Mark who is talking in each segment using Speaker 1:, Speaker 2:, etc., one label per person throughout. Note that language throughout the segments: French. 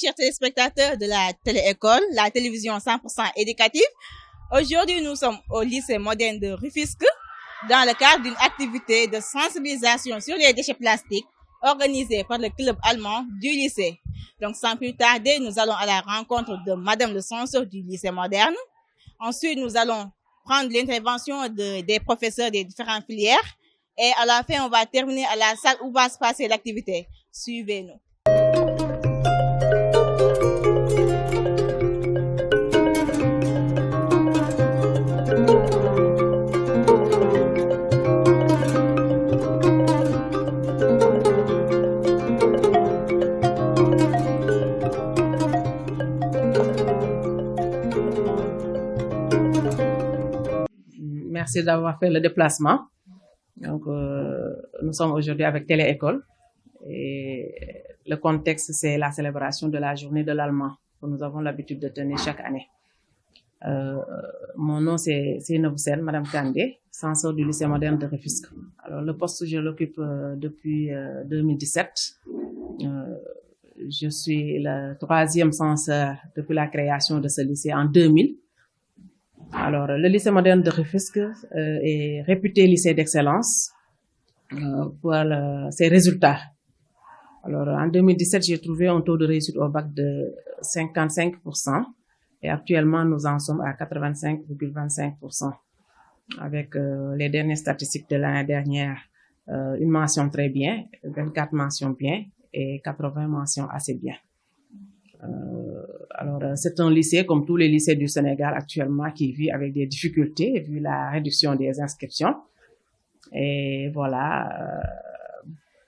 Speaker 1: chers téléspectateurs de la télé-école, la télévision 100% éducative. Aujourd'hui, nous sommes au lycée moderne de Rufisque dans le cadre d'une activité de sensibilisation sur les déchets plastiques organisée par le club allemand du lycée. Donc, sans plus tarder, nous allons à la rencontre de Madame le censeur du lycée moderne. Ensuite, nous allons prendre l'intervention des professeurs des différentes filières. Et à la fin, on va terminer à la salle où va se passer l'activité. Suivez-nous.
Speaker 2: Merci d'avoir fait le déplacement. Donc, nous sommes aujourd'hui avec Télé-École et le contexte, c'est la célébration de la journée de l'allemand que nous avons l'habitude de tenir chaque année. Mon nom, c'est Seynabou Sène, Madame Kandé, censeur du lycée moderne de Rufisque. Alors, le poste, je l'occupe depuis 2017. Je suis le 3e censeur depuis la création de ce lycée en 2000. Alors, le lycée moderne de Rufisque est réputé lycée d'excellence pour ses résultats. Alors, en 2017, j'ai trouvé un taux de réussite au bac de 55% et actuellement, nous en sommes à 85,25% avec les dernières statistiques de l'année dernière, une mention très bien, 24 mentions bien et 80 mentions assez bien. Alors, c'est un lycée, comme tous les lycées du Sénégal actuellement, qui vit avec des difficultés vu la réduction des inscriptions. Et voilà,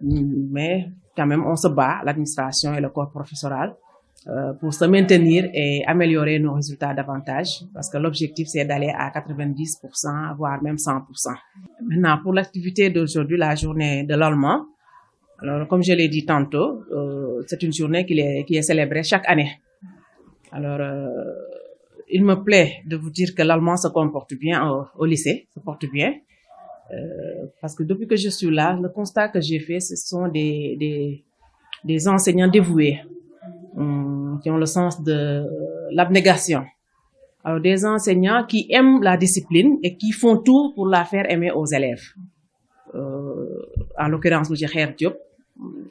Speaker 2: mais quand même, on se bat, l'administration et le corps professoral, pour se maintenir et améliorer nos résultats davantage, parce que l'objectif, c'est d'aller à 90%, voire même 100%. Maintenant, pour l'activité d'aujourd'hui, la journée de l'allemand, alors, comme je l'ai dit tantôt, c'est une journée qui est célébrée chaque année. Alors, il me plaît de vous dire que l'allemand se comporte bien au lycée, se porte bien, parce que depuis que je suis là, le constat que j'ai fait, ce sont des enseignants dévoués, qui ont le sens de l'abnégation. Alors, des enseignants qui aiment la discipline et qui font tout pour la faire aimer aux élèves. En l'occurrence, M. Kher Diop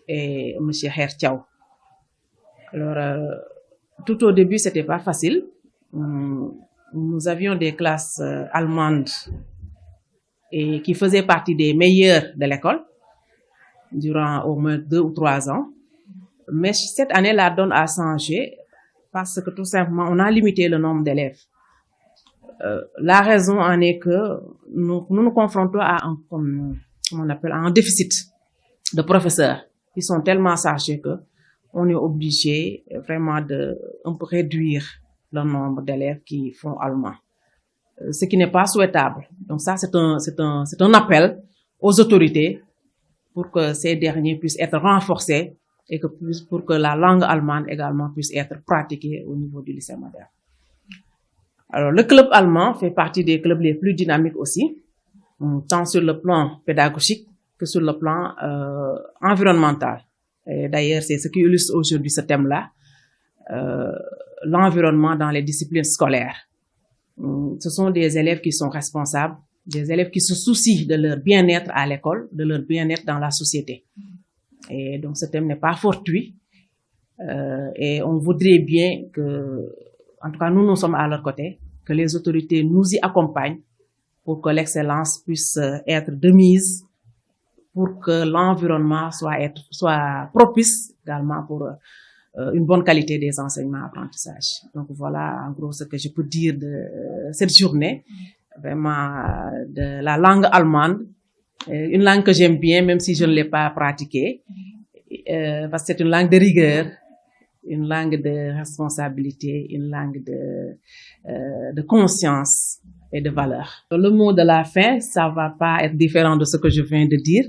Speaker 2: et M. Kher Thiaw. Alors, tout au début, c'était pas facile. Nous avions des classes allemandes et qui faisaient partie des meilleures de l'école durant au moins 2 ou 3 ans. Mais cette année, la donne a changé parce que tout simplement, on a limité le nombre d'élèves. La raison en est que nous confrontons à un déficit de professeurs qui sont tellement chargés que on est obligé vraiment de un peu réduire le nombre d'élèves qui font allemand, ce qui n'est pas souhaitable. Donc ça, c'est un appel aux autorités pour que ces derniers puissent être renforcés et pour que la langue allemande également puisse être pratiquée au niveau du lycée moderne. Alors, le club allemand fait partie des clubs les plus dynamiques aussi, tant sur le plan pédagogique que sur le plan environnemental. Et d'ailleurs, c'est ce qui illustre aujourd'hui ce thème-là, l'environnement dans les disciplines scolaires. Ce sont des élèves qui sont responsables, des élèves qui se soucient de leur bien-être à l'école, de leur bien-être dans la société. Et donc, ce thème n'est pas fortuit. Et on voudrait bien que, en tout cas, nous sommes à leur côté, que les autorités nous y accompagnent pour que l'excellence puisse être de mise, pour que l'environnement soit propice également pour une bonne qualité des enseignements apprentissages. Donc voilà, en gros, ce que je peux dire de cette journée, vraiment de la langue allemande, une langue que j'aime bien, même si je ne l'ai pas pratiquée, parce que c'est une langue de rigueur, une langue de responsabilité, une langue de conscience et de valeur. Le mot de la fin, ça va pas être différent de ce que je viens de dire.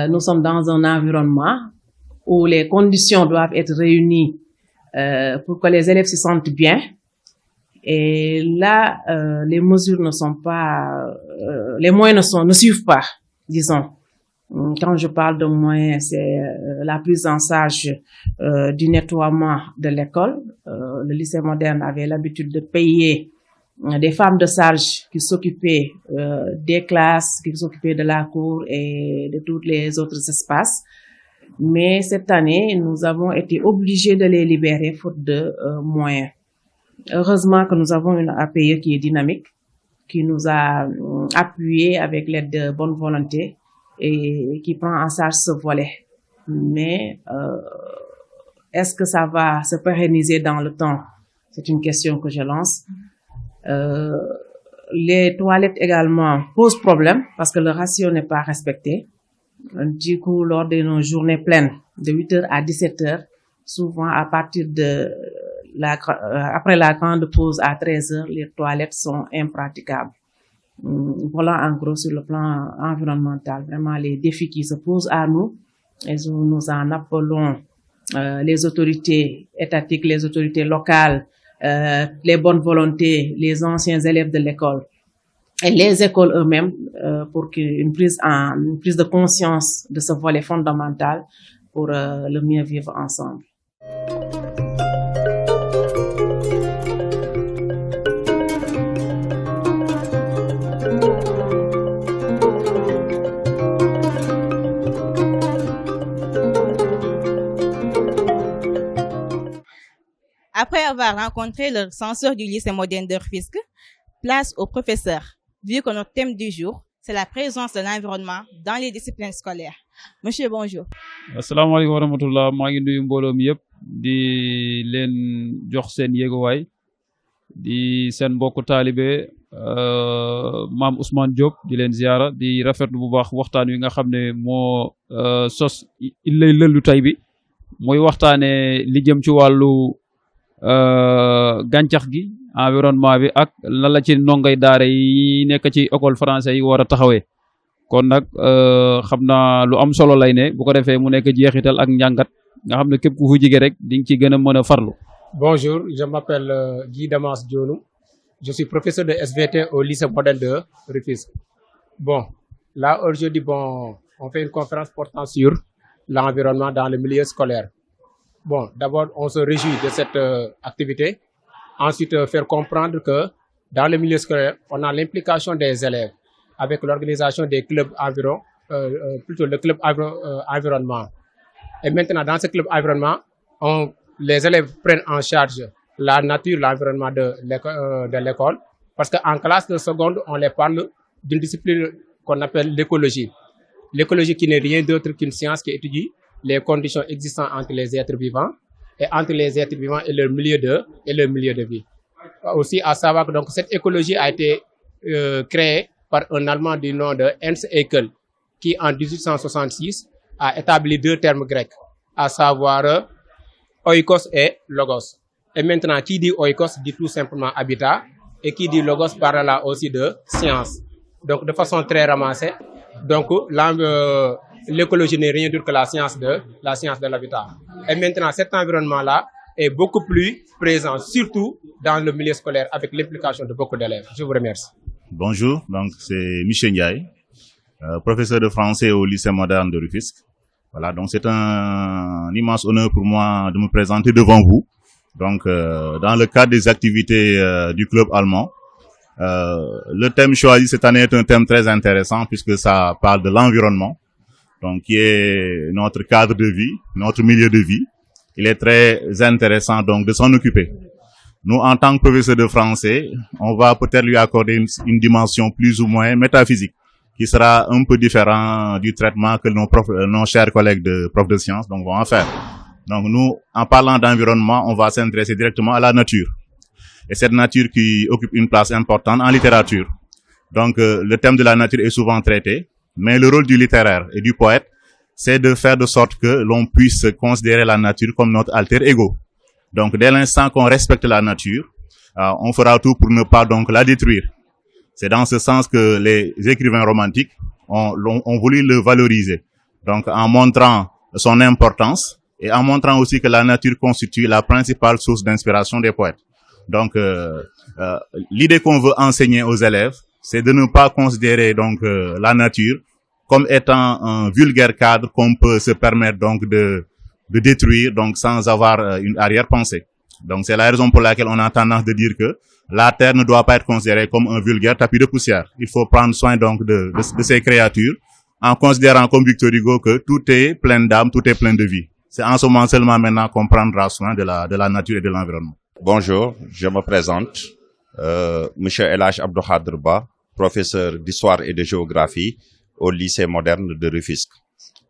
Speaker 2: Nous sommes dans un environnement où les conditions doivent être réunies pour que les élèves se sentent bien. Et là, les mesures ne sont pas, les moyens ne suivent pas, disons. Quand je parle de moyens, c'est la prise en charge du nettoiement de l'école. Le lycée moderne avait l'habitude de payer des femmes de charge qui s'occupaient des classes, qui s'occupaient de la cour et de tous les autres espaces. Mais cette année, nous avons été obligés de les libérer faute de moyens. Heureusement que nous avons une APE qui est dynamique, qui nous a appuyés avec l'aide de bonne volonté et qui prend en charge ce volet. Mais est-ce que ça va se pérenniser dans le temps? C'est une question que je lance. Les toilettes également posent problème parce que le ratio n'est pas respecté. Du coup, lors de nos journées pleines, de 8h à 17h, souvent à partir de après la grande pause à 13h, les toilettes sont impraticables. Voilà en gros sur le plan environnemental, vraiment les défis qui se posent à nous. Et nous en appelons les autorités étatiques, les autorités locales, les bonnes volontés, les anciens élèves de l'école et les écoles eux-mêmes pour qu'une prise de conscience de ce volet fondamental pour le mieux vivre ensemble.
Speaker 1: Après avoir rencontré le censeur du lycée moderne de Rufisque, place aux professeurs, vu que notre thème du jour, c'est la présence de l'environnement dans les disciplines scolaires. Monsieur, bonjour.
Speaker 3: Assalamu alaikum wa rahmatullah. Maa ngi nuyu mbooloo mi yëpp di leen jox seen yéeguwaay di seen mbokku taalibe maam Ousmane Diop di leen ziara di rafetlu bu baax waxtaan wi nga xam ne moo sos illay lëllu tay bi mooy waxtaane li jëm ci wàllu gàncax gi environnement bi ak lan la ci ndongay daara yi nekk ci école français yi war a taxawee kon nag xam naa lu am solo lay ne bu ko defee mu nekk jeexital ak njàngat nga xam ne képp ku fu jige rek di nga ci gën a mën a farlu.
Speaker 4: Bonjour, je m'appelle Guy Damas Dionou. Je suis professeur de SVT au lycée moderne de Rufisque. Bon, là aujourd'hui, on fait une conférence portant sur l'environnement dans le milieu scolaire. Bon, d'abord, on se réjouit de cette activité. Ensuite, faire comprendre que dans le milieu scolaire, on a l'implication des élèves avec l'organisation des clubs plutôt le club environnement. Et maintenant, dans ce club environnement, les élèves prennent en charge la nature, l'environnement de l'école. Parce qu'en classe de seconde, on les parle d'une discipline qu'on appelle l'écologie. L'écologie qui n'est rien d'autre qu'une science qui étudie les conditions existantes entre les êtres vivants et entre les êtres vivants et leur milieu de vie. Aussi, à savoir que donc, cette écologie a été créée par un Allemand du nom de Ernst Haeckel, qui en 1866 a établi deux termes grecs, à savoir oikos et logos. Et maintenant, qui dit oikos dit tout simplement habitat, et qui dit logos parle là aussi de science. Donc, de façon très ramassée, donc l'écologie n'est rien d'autre que la science de l'habitat. Et maintenant, cet environnement-là est beaucoup plus présent, surtout dans le milieu scolaire, avec l'implication de beaucoup d'élèves. Je vous remercie.
Speaker 5: Bonjour, donc c'est Michel Ndiaye, professeur de français au lycée moderne de Rufisque. Voilà, donc c'est un immense honneur pour moi de me présenter devant vous. Donc, dans le cadre des activités du club allemand, le thème choisi cette année est un thème très intéressant puisque ça parle de l'environnement, donc qui est notre cadre de vie, notre milieu de vie. Il est très intéressant donc de s'en occuper. Nous, en tant que professeurs de français, on va peut-être lui accorder une dimension plus ou moins métaphysique, qui sera un peu différent du traitement que nos chers collègues de profs de sciences donc vont en faire. Donc nous, en parlant d'environnement, on va s'intéresser directement à la nature. Et cette nature qui occupe une place importante en littérature. Donc le thème de la nature est souvent traité, mais le rôle du littéraire et du poète, c'est de faire de sorte que l'on puisse considérer la nature comme notre alter ego. Donc dès l'instant qu'on respecte la nature, on fera tout pour ne pas donc la détruire. C'est dans ce sens que les écrivains romantiques ont voulu le valoriser. Donc en montrant son importance et en montrant aussi que la nature constitue la principale source d'inspiration des poètes. Donc l'idée qu'on veut enseigner aux élèves, c'est de ne pas considérer donc la nature comme étant un vulgaire cadre qu'on peut se permettre donc de détruire donc sans avoir une arrière-pensée. Donc c'est la raison pour laquelle on a tendance de dire que la terre ne doit pas être considérée comme un vulgaire tapis de poussière. Il faut prendre soin donc de ces créatures en considérant comme Victor Hugo que tout est plein d'âme, tout est plein de vie. C'est en ce moment seulement maintenant qu'on prendra soin de la nature et de l'environnement.
Speaker 6: Bonjour, je me présente, Monsieur Elhaj Abdou Khadr Ba, professeur d'histoire et de géographie au lycée moderne de Rufisque.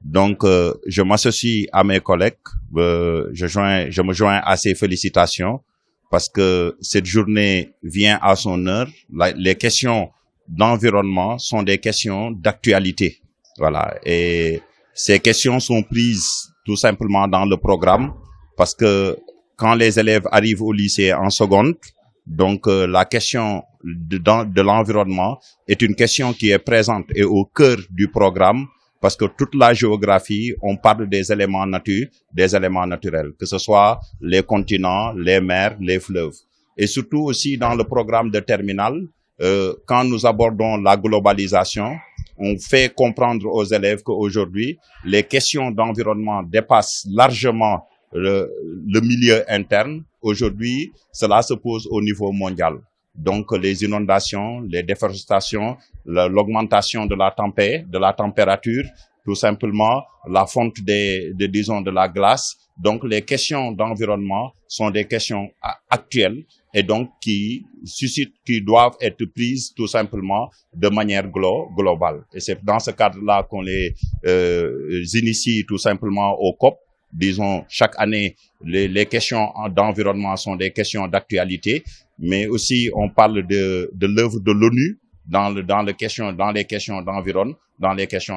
Speaker 6: Donc, je m'associe à mes collègues, je me joins à ces félicitations parce que cette journée vient à son heure. Les questions d'environnement sont des questions d'actualité. Voilà. Et ces questions sont prises tout simplement dans le programme parce que quand les élèves arrivent au lycée en seconde, donc la question de l'environnement est une question qui est présente et au cœur du programme parce que toute la géographie, on parle des éléments naturels, que ce soit les continents, les mers, les fleuves. Et surtout aussi dans le programme de terminale, quand nous abordons la globalisation, on fait comprendre aux élèves qu'aujourd'hui, les questions d'environnement dépassent largement le milieu interne. Aujourd'hui, cela se pose au niveau mondial. Donc, les inondations, les déforestations, l'augmentation de la température, tout simplement, la fonte de la glace. Donc, les questions d'environnement sont des questions actuelles et donc qui doivent être prises tout simplement de manière globale. Et c'est dans ce cadre-là qu'on les initie tout simplement au COP. Disons, chaque année, les questions d'environnement sont des questions d'actualité, mais aussi on parle de l'œuvre de l'ONU dans les questions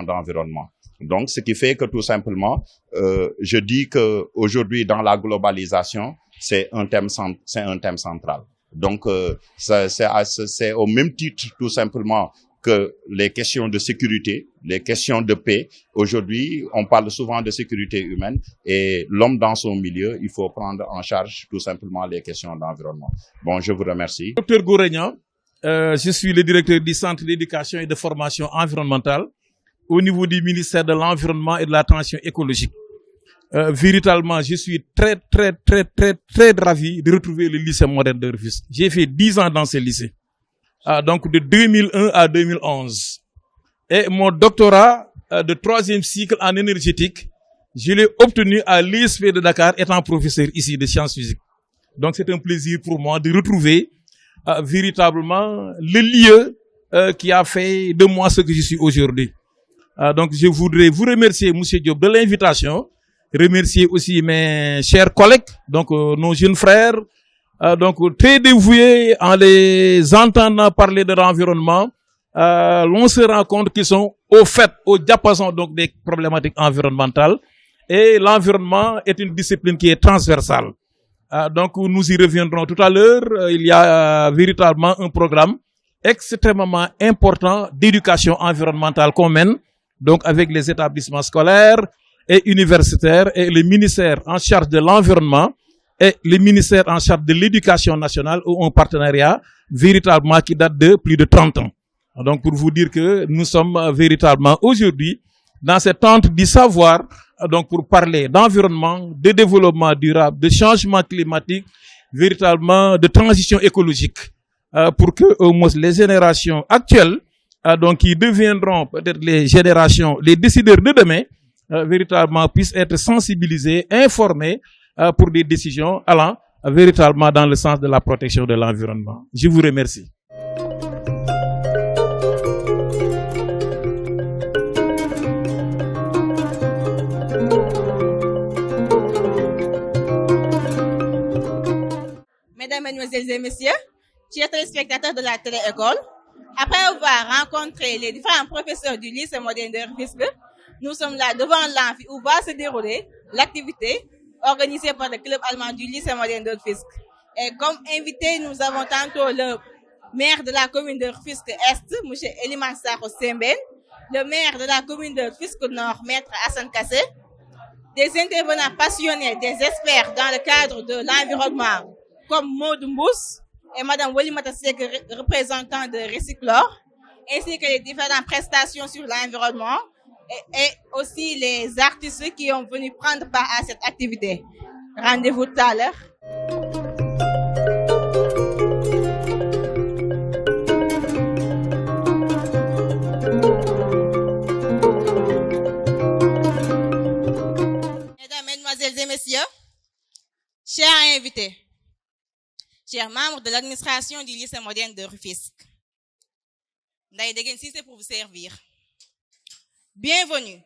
Speaker 6: d'environnement. Donc, ce qui fait que tout simplement, je dis que aujourd'hui dans la globalisation, c'est un thème central. Donc, c'est au même titre tout simplement que les questions de sécurité, les questions de paix. Aujourd'hui, on parle souvent de sécurité humaine et l'homme dans son milieu, il faut prendre en charge tout simplement les questions d'environnement. Bon, je vous remercie.
Speaker 7: Docteur Gouregnan, je suis le directeur du Centre d'éducation et de formation environnementale au niveau du ministère de l'Environnement et de la Transition écologique. Véritablement, je suis très ravi de retrouver le lycée moderne de Rufisque. J'ai fait 10 ans dans ce lycée. Donc de 2001 à 2011. Et mon doctorat de 3e cycle en énergétique, je l'ai obtenu à l'ISP de Dakar étant professeur ici de sciences physiques. Donc c'est un plaisir pour moi de retrouver véritablement le lieu qui a fait de moi ce que je suis aujourd'hui. Donc je voudrais vous remercier, Monsieur Diop, de l'invitation, remercier aussi mes chers collègues, donc nos jeunes frères, donc très dévoués en les entendant parler de l'environnement. On se rend compte qu'ils sont au diapason donc des problématiques environnementales et l'environnement est une discipline qui est transversale. Donc nous y reviendrons tout à l'heure. Il y a véritablement un programme extrêmement important d'éducation environnementale qu'on mène donc avec les établissements scolaires et universitaires et le ministère en charge de l'environnement et le ministère en charge de l'éducation nationale ont un partenariat véritablement qui date de plus de 30 ans. Donc pour vous dire que nous sommes véritablement aujourd'hui dans cette tente du savoir, donc pour parler d'environnement, de développement durable, de changement climatique, véritablement de transition écologique, pour que au moins les générations actuelles, donc qui deviendront peut-être les décideurs de demain, véritablement puissent être sensibilisés, informés pour des décisions allant véritablement dans le sens de la protection de l'environnement. Je vous remercie.
Speaker 1: Mesdames, Mesdemoiselles et Messieurs, chers téléspectateurs de la télé-école, après avoir rencontré les différents professeurs du lycée moderne de Rufisque, nous sommes là devant l'amphi où va se dérouler l'activité organisée par le club allemand du lycée moderne de Rufisque. Et comme invité, nous avons tantôt le maire de la commune de Rufisque-Est, M. Eliman Sakho Semben, le maire de la commune de Rufisque-Nord, Maître Hassan Kassé, des intervenants passionnés, des experts dans le cadre de l'environnement, comme Maud Mbous et Mme Walimata Seck, représentant de Recyclor, ainsi que les différentes prestations sur l'environnement, et aussi les artistes qui ont venu prendre part à cette activité. Rendez-vous tout à l'heure. Mesdames, Mesdemoiselles et Messieurs, chers invités, chers membres de l'administration du lycée moderne de Rufisque, Ndaye Degen Cissé pour vous servir. Bienvenue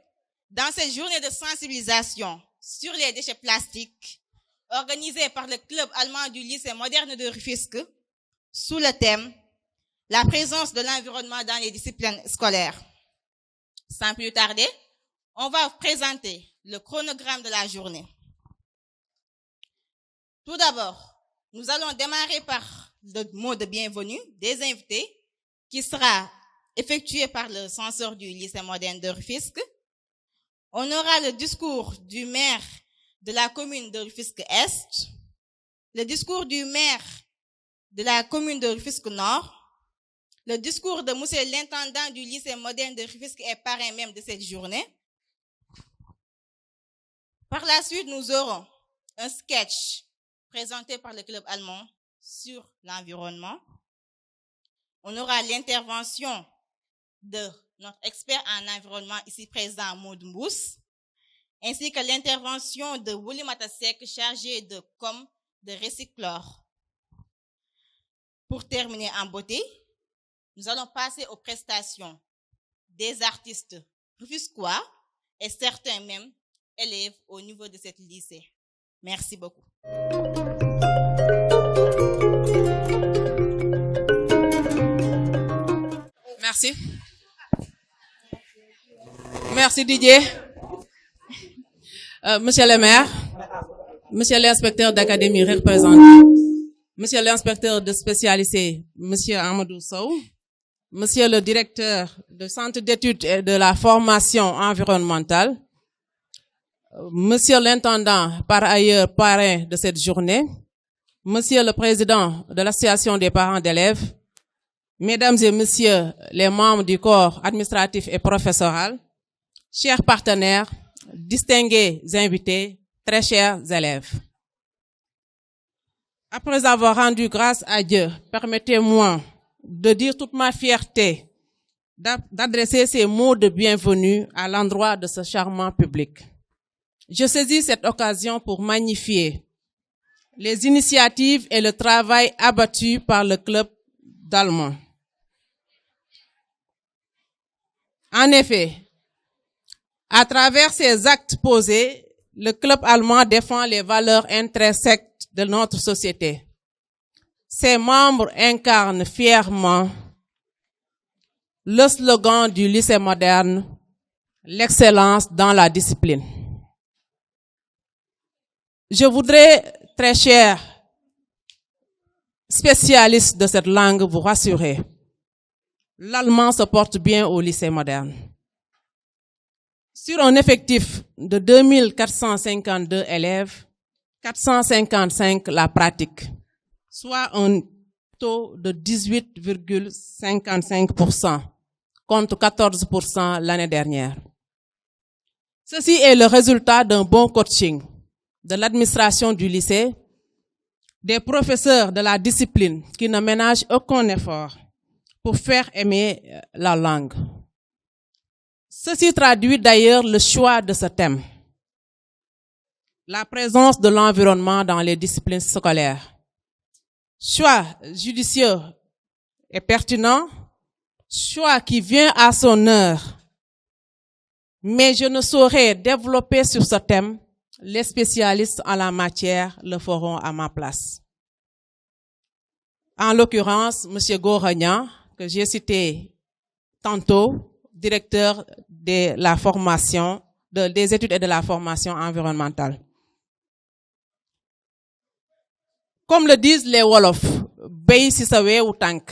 Speaker 1: dans cette journée de sensibilisation sur les déchets plastiques organisée par le club allemand du lycée moderne de Rufisque sous le thème « La présence de l'environnement dans les disciplines scolaires ». Sans plus tarder, on va vous présenter le chronogramme de la journée. Tout d'abord, nous allons démarrer par le mot de bienvenue des invités qui sera effectué par le censeur du lycée moderne de Rufisque. On aura le discours du maire de la commune de Rufisque-Est, le discours du maire de la commune de Rufisque-Nord, le discours de monsieur l'intendant du lycée moderne de Rufisque et parrain même de cette journée. Par la suite, nous aurons un sketch présenté par le club allemand sur l'environnement. On aura l'intervention de notre expert en environnement ici présent, Maud Mbous, ainsi que l'intervention de Wuli Matasek, chargé de com de Recyclore. Pour terminer en beauté, nous allons passer aux prestations des artistes rufisquois et certains même élèves au niveau de cet lycée. Merci beaucoup.
Speaker 8: Merci. Merci Didier. Monsieur le maire, monsieur l'inspecteur d'académie représenté, monsieur l'inspecteur de spécialité, monsieur Amadou Sow, monsieur le directeur du centre d'études et de la formation environnementale, monsieur l'intendant par ailleurs parrain de cette journée, monsieur le président de l'association des parents d'élèves, mesdames et messieurs les membres du corps administratif et professoral, chers partenaires, distingués invités, très chers élèves. Après avoir rendu grâce à Dieu, permettez-moi de dire toute ma fierté d'adresser ces mots de bienvenue à l'endroit de ce charmant public. Je saisis cette occasion pour magnifier les initiatives et le travail abattu par le club d'Allemand. En effet, à travers ces actes posés, le club allemand défend les valeurs intrinsèques de notre société. Ses membres incarnent fièrement le slogan du lycée moderne, l'excellence dans la discipline. Je voudrais, très chers spécialistes de cette langue, vous rassurer. L'allemand se porte bien au lycée moderne. Sur un effectif de 2452 élèves, 455 la pratiquent, soit un taux de 18,55%, contre 14% l'année dernière. Ceci est le résultat d'un bon coaching de l'administration du lycée, des professeurs de la discipline qui ne ménagent aucun effort pour faire aimer la langue. Ceci traduit d'ailleurs le choix de ce thème. La présence de l'environnement dans les disciplines scolaires. Choix judicieux et pertinent, choix qui vient à son heure. Mais je ne saurais développer sur ce thème, les spécialistes en la matière le feront à ma place. En l'occurrence, M. Goragnan, que j'ai cité tantôt, directeur de la formation, des études et de la formation environnementale. Comme le disent les Wolofs, Bey Sissawe ou Tank.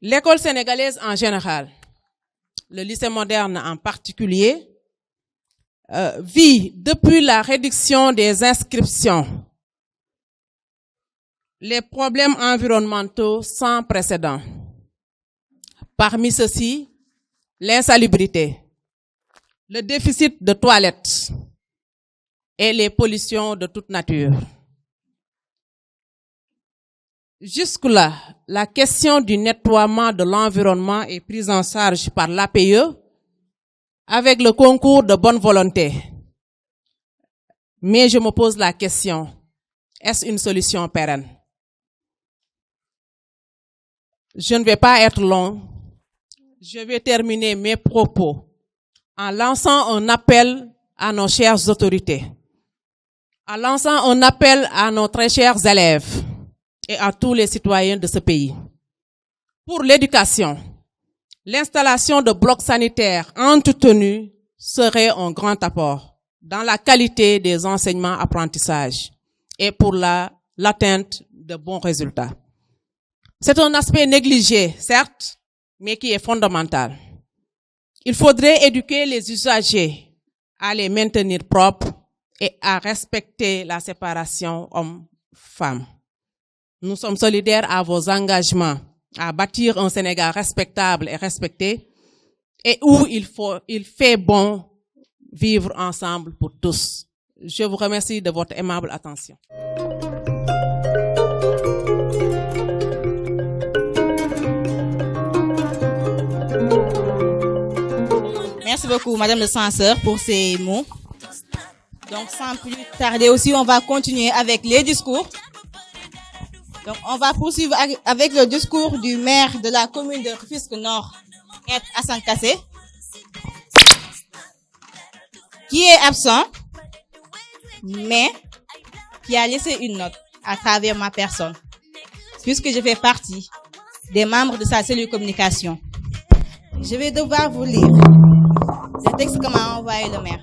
Speaker 8: L'école sénégalaise en général, le lycée moderne en particulier, vit depuis la réduction des inscriptions les problèmes environnementaux sans précédent. Parmi ceux-ci, l'insalubrité, le déficit de toilettes et les pollutions de toute nature. Jusque-là, la question du nettoiement de l'environnement est prise en charge par l'APE avec le concours de bonne volonté. Mais je me pose la question, est-ce une solution pérenne? Je ne vais pas être long. Je vais terminer mes propos en lançant un appel à nos chères autorités, en lançant un appel à nos très chers élèves et à tous les citoyens de ce pays. Pour l'éducation, l'installation de blocs sanitaires entretenus serait un grand apport dans la qualité des enseignements-apprentissages et pour l'atteinte de bons résultats. C'est un aspect négligé, certes, mais qui est fondamental. Il faudrait éduquer les usagers à les maintenir propres et à respecter la séparation hommes-femmes. Nous sommes solidaires à vos engagements à bâtir un Sénégal respectable et respecté et où il fait bon vivre ensemble pour tous. Je vous remercie de votre aimable attention.
Speaker 1: Merci beaucoup, Madame le censeur, pour ces mots. Donc, sans plus tarder aussi, on va continuer avec les discours. Donc, on va poursuivre avec le discours du maire de la commune de Rufisque Nord, Maître Hassan Kassé, qui est absent, mais qui a laissé une note à travers ma personne, puisque je fais partie des membres de sa cellule communication. Je vais devoir vous lire le texte que m'a envoyé le maire.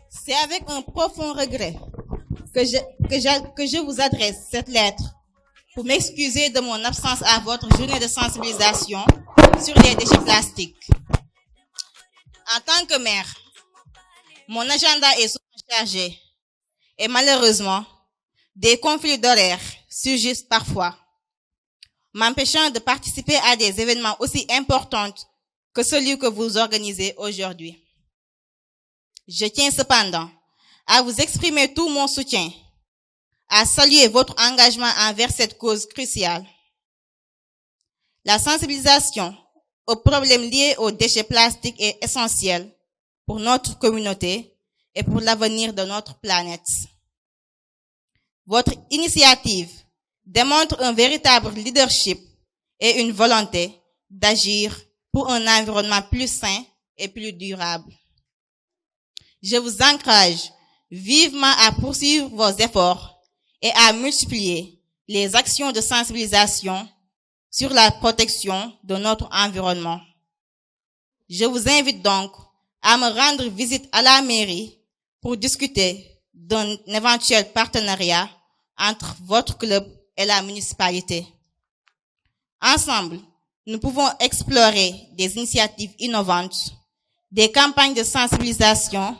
Speaker 1: C'est avec un profond regret que je vous adresse cette lettre pour m'excuser de mon absence à votre journée de sensibilisation sur les déchets plastiques. En tant que maire, mon agenda est souvent chargé et malheureusement, des conflits d'horaires surgissent parfois, m'empêchant de participer à des événements aussi importants que celui que vous organisez aujourd'hui. Je tiens cependant à vous exprimer tout mon soutien, à saluer votre engagement envers cette cause cruciale. La sensibilisation aux problèmes liés aux déchets plastiques est essentielle pour notre communauté et pour l'avenir de notre planète. Votre initiative démontre un véritable leadership et une volonté d'agir pour un environnement plus sain et plus durable. Je vous encourage vivement à poursuivre vos efforts et à multiplier les actions de sensibilisation sur la protection de notre environnement. Je vous invite donc à me rendre visite à la mairie pour discuter d'un éventuel partenariat entre votre club et la municipalité. Ensemble, nous pouvons explorer des initiatives innovantes, des campagnes de sensibilisation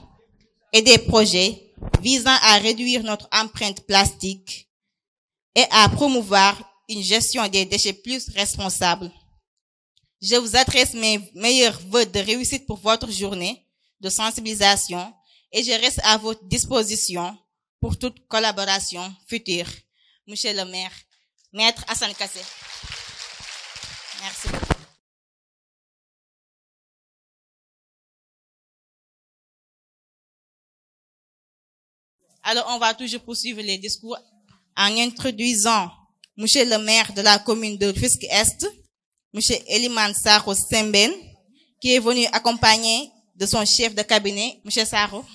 Speaker 1: et des projets visant à réduire notre empreinte plastique et à promouvoir une gestion des déchets plus responsable. Je vous adresse mes meilleurs vœux de réussite pour votre journée de sensibilisation et je reste à votre disposition pour toute collaboration future. Monsieur le maire, Maître Hassan Kassé. Merci beaucoup. Alors, on va toujours poursuivre les discours en introduisant Monsieur le maire de la commune de Rufisque-Est, Monsieur Eliman Saro Semben, qui est venu accompagné de son chef de cabinet, Monsieur Saro.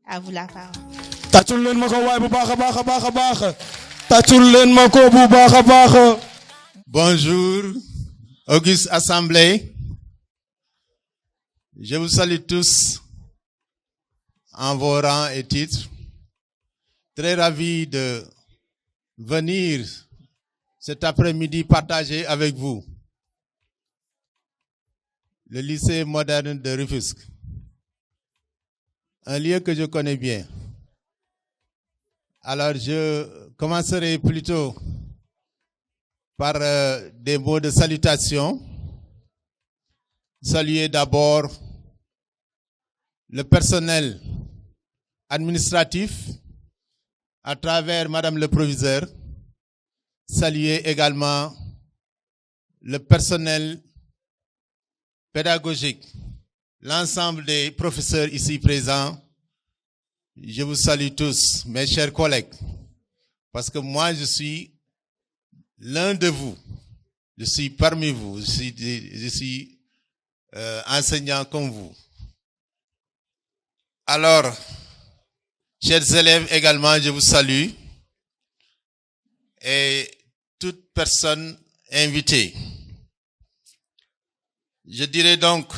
Speaker 1: À vous la parole.
Speaker 9: Bonjour, Auguste Assemblée. Je vous salue tous en vos rangs et titres. Très ravi de venir cet après-midi partager avec vous le lycée moderne de Rufisque, un lieu que je connais bien. Alors je commencerai plutôt par des mots de salutation. Saluer d'abord le personnel administratif à travers Madame le Proviseur. Saluer également le personnel pédagogique, l'ensemble des professeurs ici présents. Je vous salue tous, mes chers collègues, parce que moi je suis l'un de vous, je suis parmi vous, je suis enseignant comme vous. Alors, chers élèves également, je vous salue et toute personne invitée. Je dirais donc,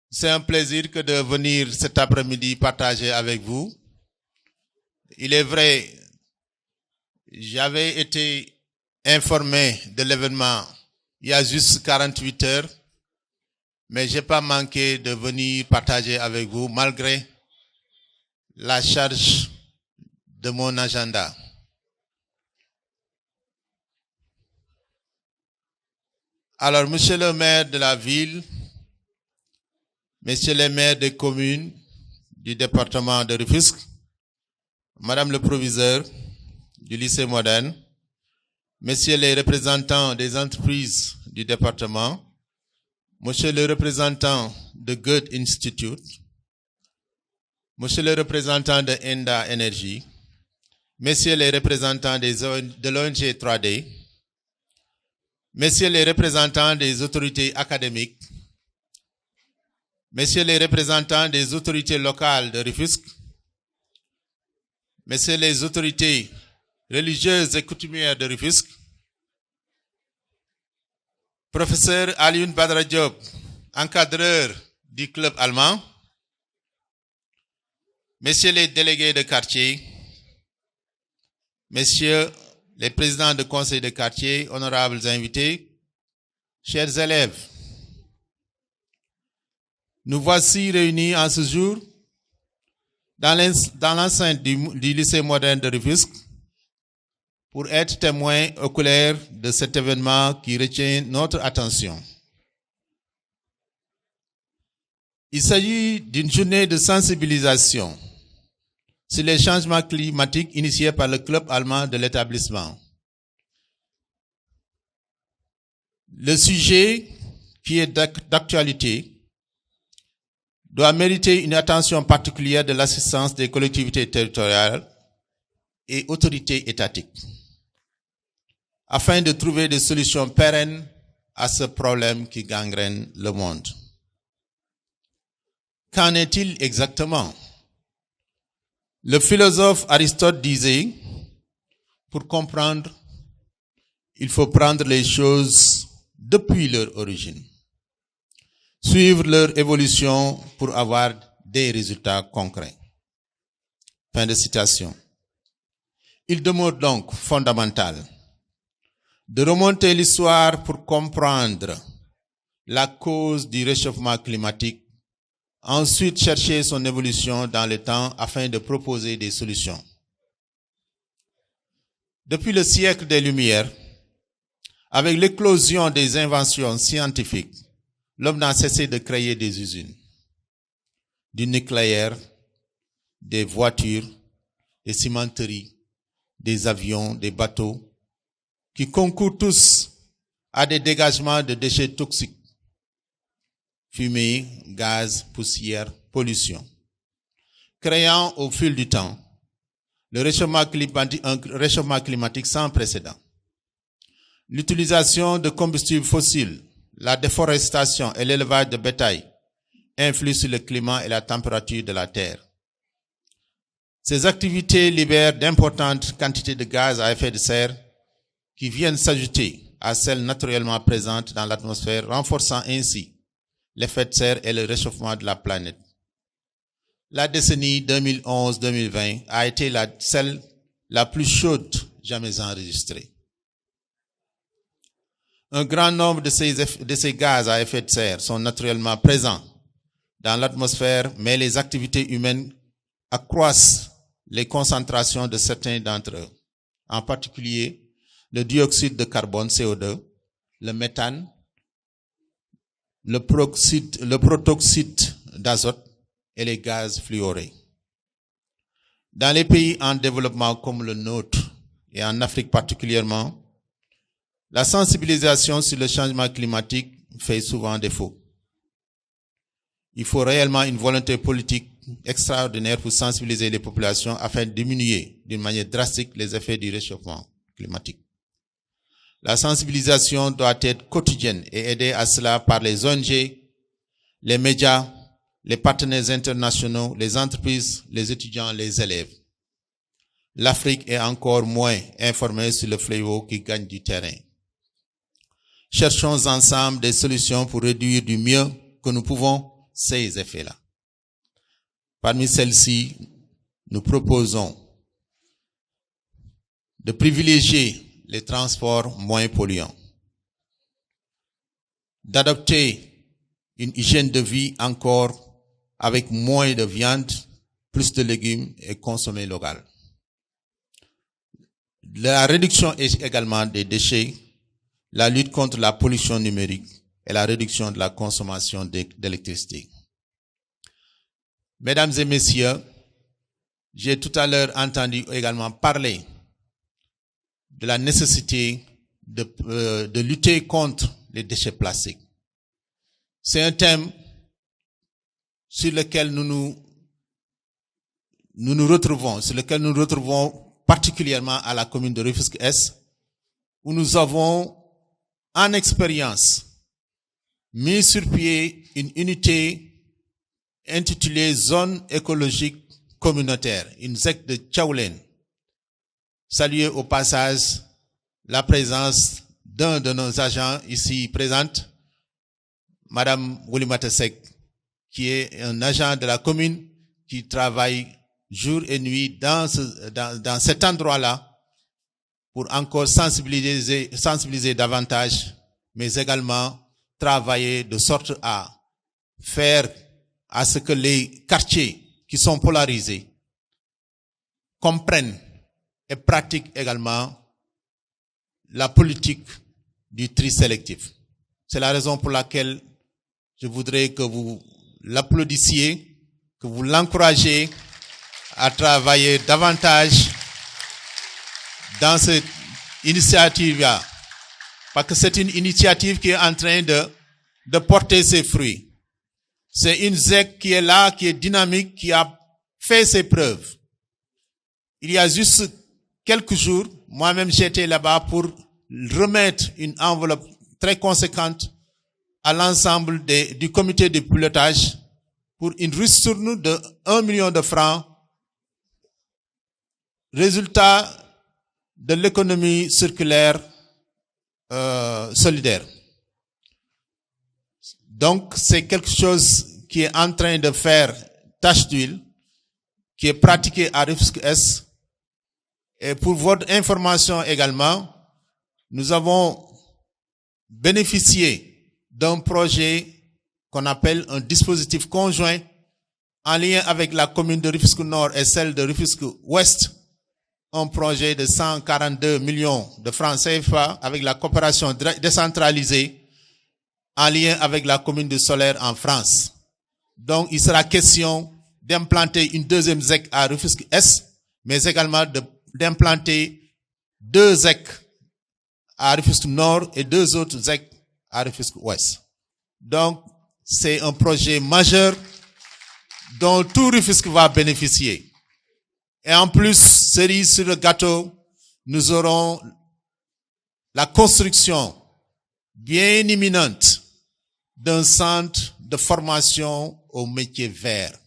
Speaker 9: c'est un plaisir que de venir cet après-midi partager avec vous. Il est vrai, j'avais été informé de l'événement il y a juste 48 heures, mais j'ai pas manqué de venir partager avec vous malgré la charge de mon agenda. Alors, monsieur le maire de la ville, messieurs les maires des communes du département de Rufisque, madame le proviseur du lycée moderne, messieurs les représentants des entreprises du département, monsieur le représentant de Goethe Institute, monsieur le représentant de Enda Energy, messieurs les représentants de l'ONG 3D, messieurs les représentants des autorités académiques, messieurs les représentants des autorités locales de Rufisque, messieurs les autorités religieuses et coutumières de Rufisque, professeur Alioune Badara Diop, encadreur du club allemand, messieurs les délégués de quartier, messieurs les présidents de conseil de quartier, honorables invités, chers élèves, nous voici réunis en ce jour dans l'enceinte du lycée moderne de Rufisque pour être témoins oculaires de cet événement qui retient notre attention. Il s'agit d'une journée de sensibilisation sur les changements climatiques initiés par le club allemand de l'établissement. Le sujet qui est d'actualité doit mériter une attention particulière de l'assistance des collectivités territoriales et autorités étatiques, afin de trouver des solutions pérennes à ce problème qui gangrène le monde. Qu'en est-il exactement? Le philosophe Aristote disait, pour comprendre, il faut prendre les choses depuis leur origine, suivre leur évolution pour avoir des résultats concrets. Fin de citation. Il demeure donc fondamental de remonter l'histoire pour comprendre la cause du réchauffement climatique, ensuite chercher son évolution dans le temps afin de proposer des solutions. Depuis le siècle des Lumières, avec l'éclosion des inventions scientifiques, l'homme n'a cessé de créer des usines, du nucléaire, des voitures, des cimenteries, des avions, des bateaux, qui concourent tous à des dégagements de déchets toxiques, fumée, gaz, poussière, pollution, créant au fil du temps un réchauffement climatique sans précédent. L'utilisation de combustibles fossiles, la déforestation et l'élevage de bétail influent sur le climat et la température de la Terre. Ces activités libèrent d'importantes quantités de gaz à effet de serre qui viennent s'ajouter à celles naturellement présentes dans l'atmosphère, renforçant ainsi l'effet de serre et le réchauffement de la planète. La décennie 2011-2020 a été celle la plus chaude jamais enregistrée. Un grand nombre de ces gaz à effet de serre sont naturellement présents dans l'atmosphère, mais les activités humaines accroissent les concentrations de certains d'entre eux, en particulier le dioxyde de carbone, CO2, le méthane, le protoxyde d'azote et les gaz fluorés. Dans les pays en développement comme le nôtre et en Afrique particulièrement, la sensibilisation sur le changement climatique fait souvent défaut. Il faut réellement une volonté politique extraordinaire pour sensibiliser les populations afin de diminuer d'une manière drastique les effets du réchauffement climatique. La sensibilisation doit être quotidienne et aidée à cela par les ONG, les médias, les partenaires internationaux, les entreprises, les étudiants, les élèves. L'Afrique est encore moins informée sur le fléau qui gagne du terrain. Cherchons ensemble des solutions pour réduire du mieux que nous pouvons ces effets-là. Parmi celles-ci, nous proposons de privilégier les transports moins polluants, d'adopter une hygiène de vie encore avec moins de viande, plus de légumes et consommer local. La réduction également des déchets, la lutte contre la pollution numérique et la réduction de la consommation d'électricité. Mesdames et messieurs, j'ai tout à l'heure entendu également parler de la nécessité de lutter contre les déchets plastiques. C'est un thème sur lequel nous nous retrouvons particulièrement à la commune de Rufisque-Est, où nous avons en expérience mis sur pied une unité intitulée Zone écologique communautaire, une ZEC de Tchaoulène. Saluer au passage la présence d'un de nos agents ici présente, Madame Oulimata Seck, qui est un agent de la commune qui travaille jour et nuit dans cet endroit-là pour encore sensibiliser davantage, mais également travailler de sorte à faire à ce que les quartiers qui sont polarisés comprennent et pratiquent également la politique du tri sélectif. C'est la raison pour laquelle je voudrais que vous l'applaudissiez, que vous l'encouragez à travailler davantage dans cette initiative-là. Parce que c'est une initiative qui est en train de porter ses fruits. C'est une ZEC qui est là, qui est dynamique, qui a fait ses preuves. Il y a juste quelques jours, moi-même j'étais là-bas pour remettre une enveloppe très conséquente à l'ensemble du comité de pilotage pour une ristourne de 1 million de francs, résultat de l'économie circulaire solidaire. Donc, c'est quelque chose qui est en train de faire tache d'huile, qui est pratiqué à Rufisque-Est. Et pour votre information également, nous avons bénéficié d'un projet qu'on appelle un dispositif conjoint en lien avec la commune de Rufisque-Nord et celle de Rufisque-Ouest, un projet de 142 millions de francs CFA avec la coopération décentralisée en lien avec la commune de Solaire en France. Donc, il sera question d'implanter une deuxième ZEC à Rufisque-Est, mais également d'implanter 2 ZEC à Rufisque-Nord et 2 autres ZEC à Rufisque-Ouest. Donc, c'est un projet majeur dont tout Rufisque va bénéficier. Et en plus, cerise sur le gâteau, nous aurons la construction bien imminente d'un centre de formation aux métiers verts,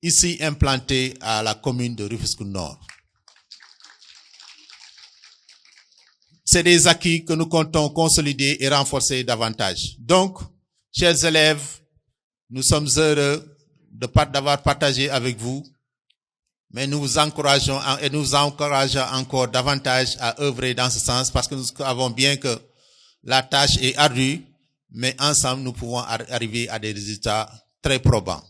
Speaker 9: ici implanté à la commune de Rufisque-Nord. C'est des acquis que nous comptons consolider et renforcer davantage. Donc, chers élèves, nous sommes heureux d'avoir partagé avec vous, mais nous vous encourageons et nous encourageons encore davantage à œuvrer dans ce sens parce que nous savons bien que la tâche est ardue, mais ensemble nous pouvons arriver à des résultats très probants.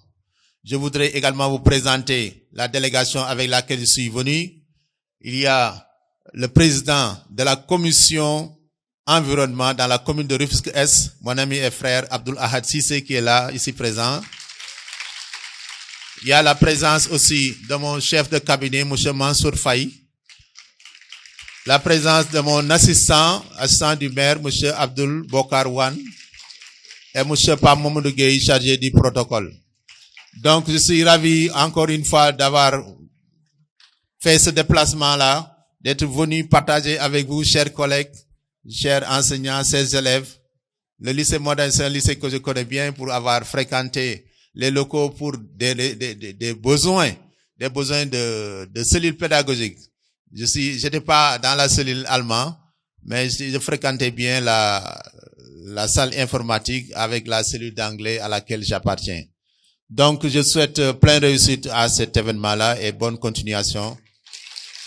Speaker 9: Je voudrais également vous présenter la délégation avec laquelle je suis venu. Il y a le président de la commission environnement dans la commune de Rufisque-Est, mon ami et frère Abdul Ahad Sissé qui est là, ici présent. Il y a la présence aussi de mon chef de cabinet, M. Mansour Faye. La présence de mon assistant du maire, M. Abdul Bokar Wan. Et M. Pam Mamadou Gueye, chargé du protocole. Donc, je suis ravi encore une fois d'avoir fait ce déplacement-là, d'être venu partager avec vous, chers collègues, chers enseignants, chers élèves. Le lycée moderne, c'est un lycée que je connais bien pour avoir fréquenté les locaux pour des besoins de cellules pédagogiques. J'étais pas dans la cellule allemande, mais je fréquentais bien la salle informatique avec la cellule d'anglais à laquelle j'appartiens. Donc, je souhaite plein réussite à cet événement-là et bonne continuation.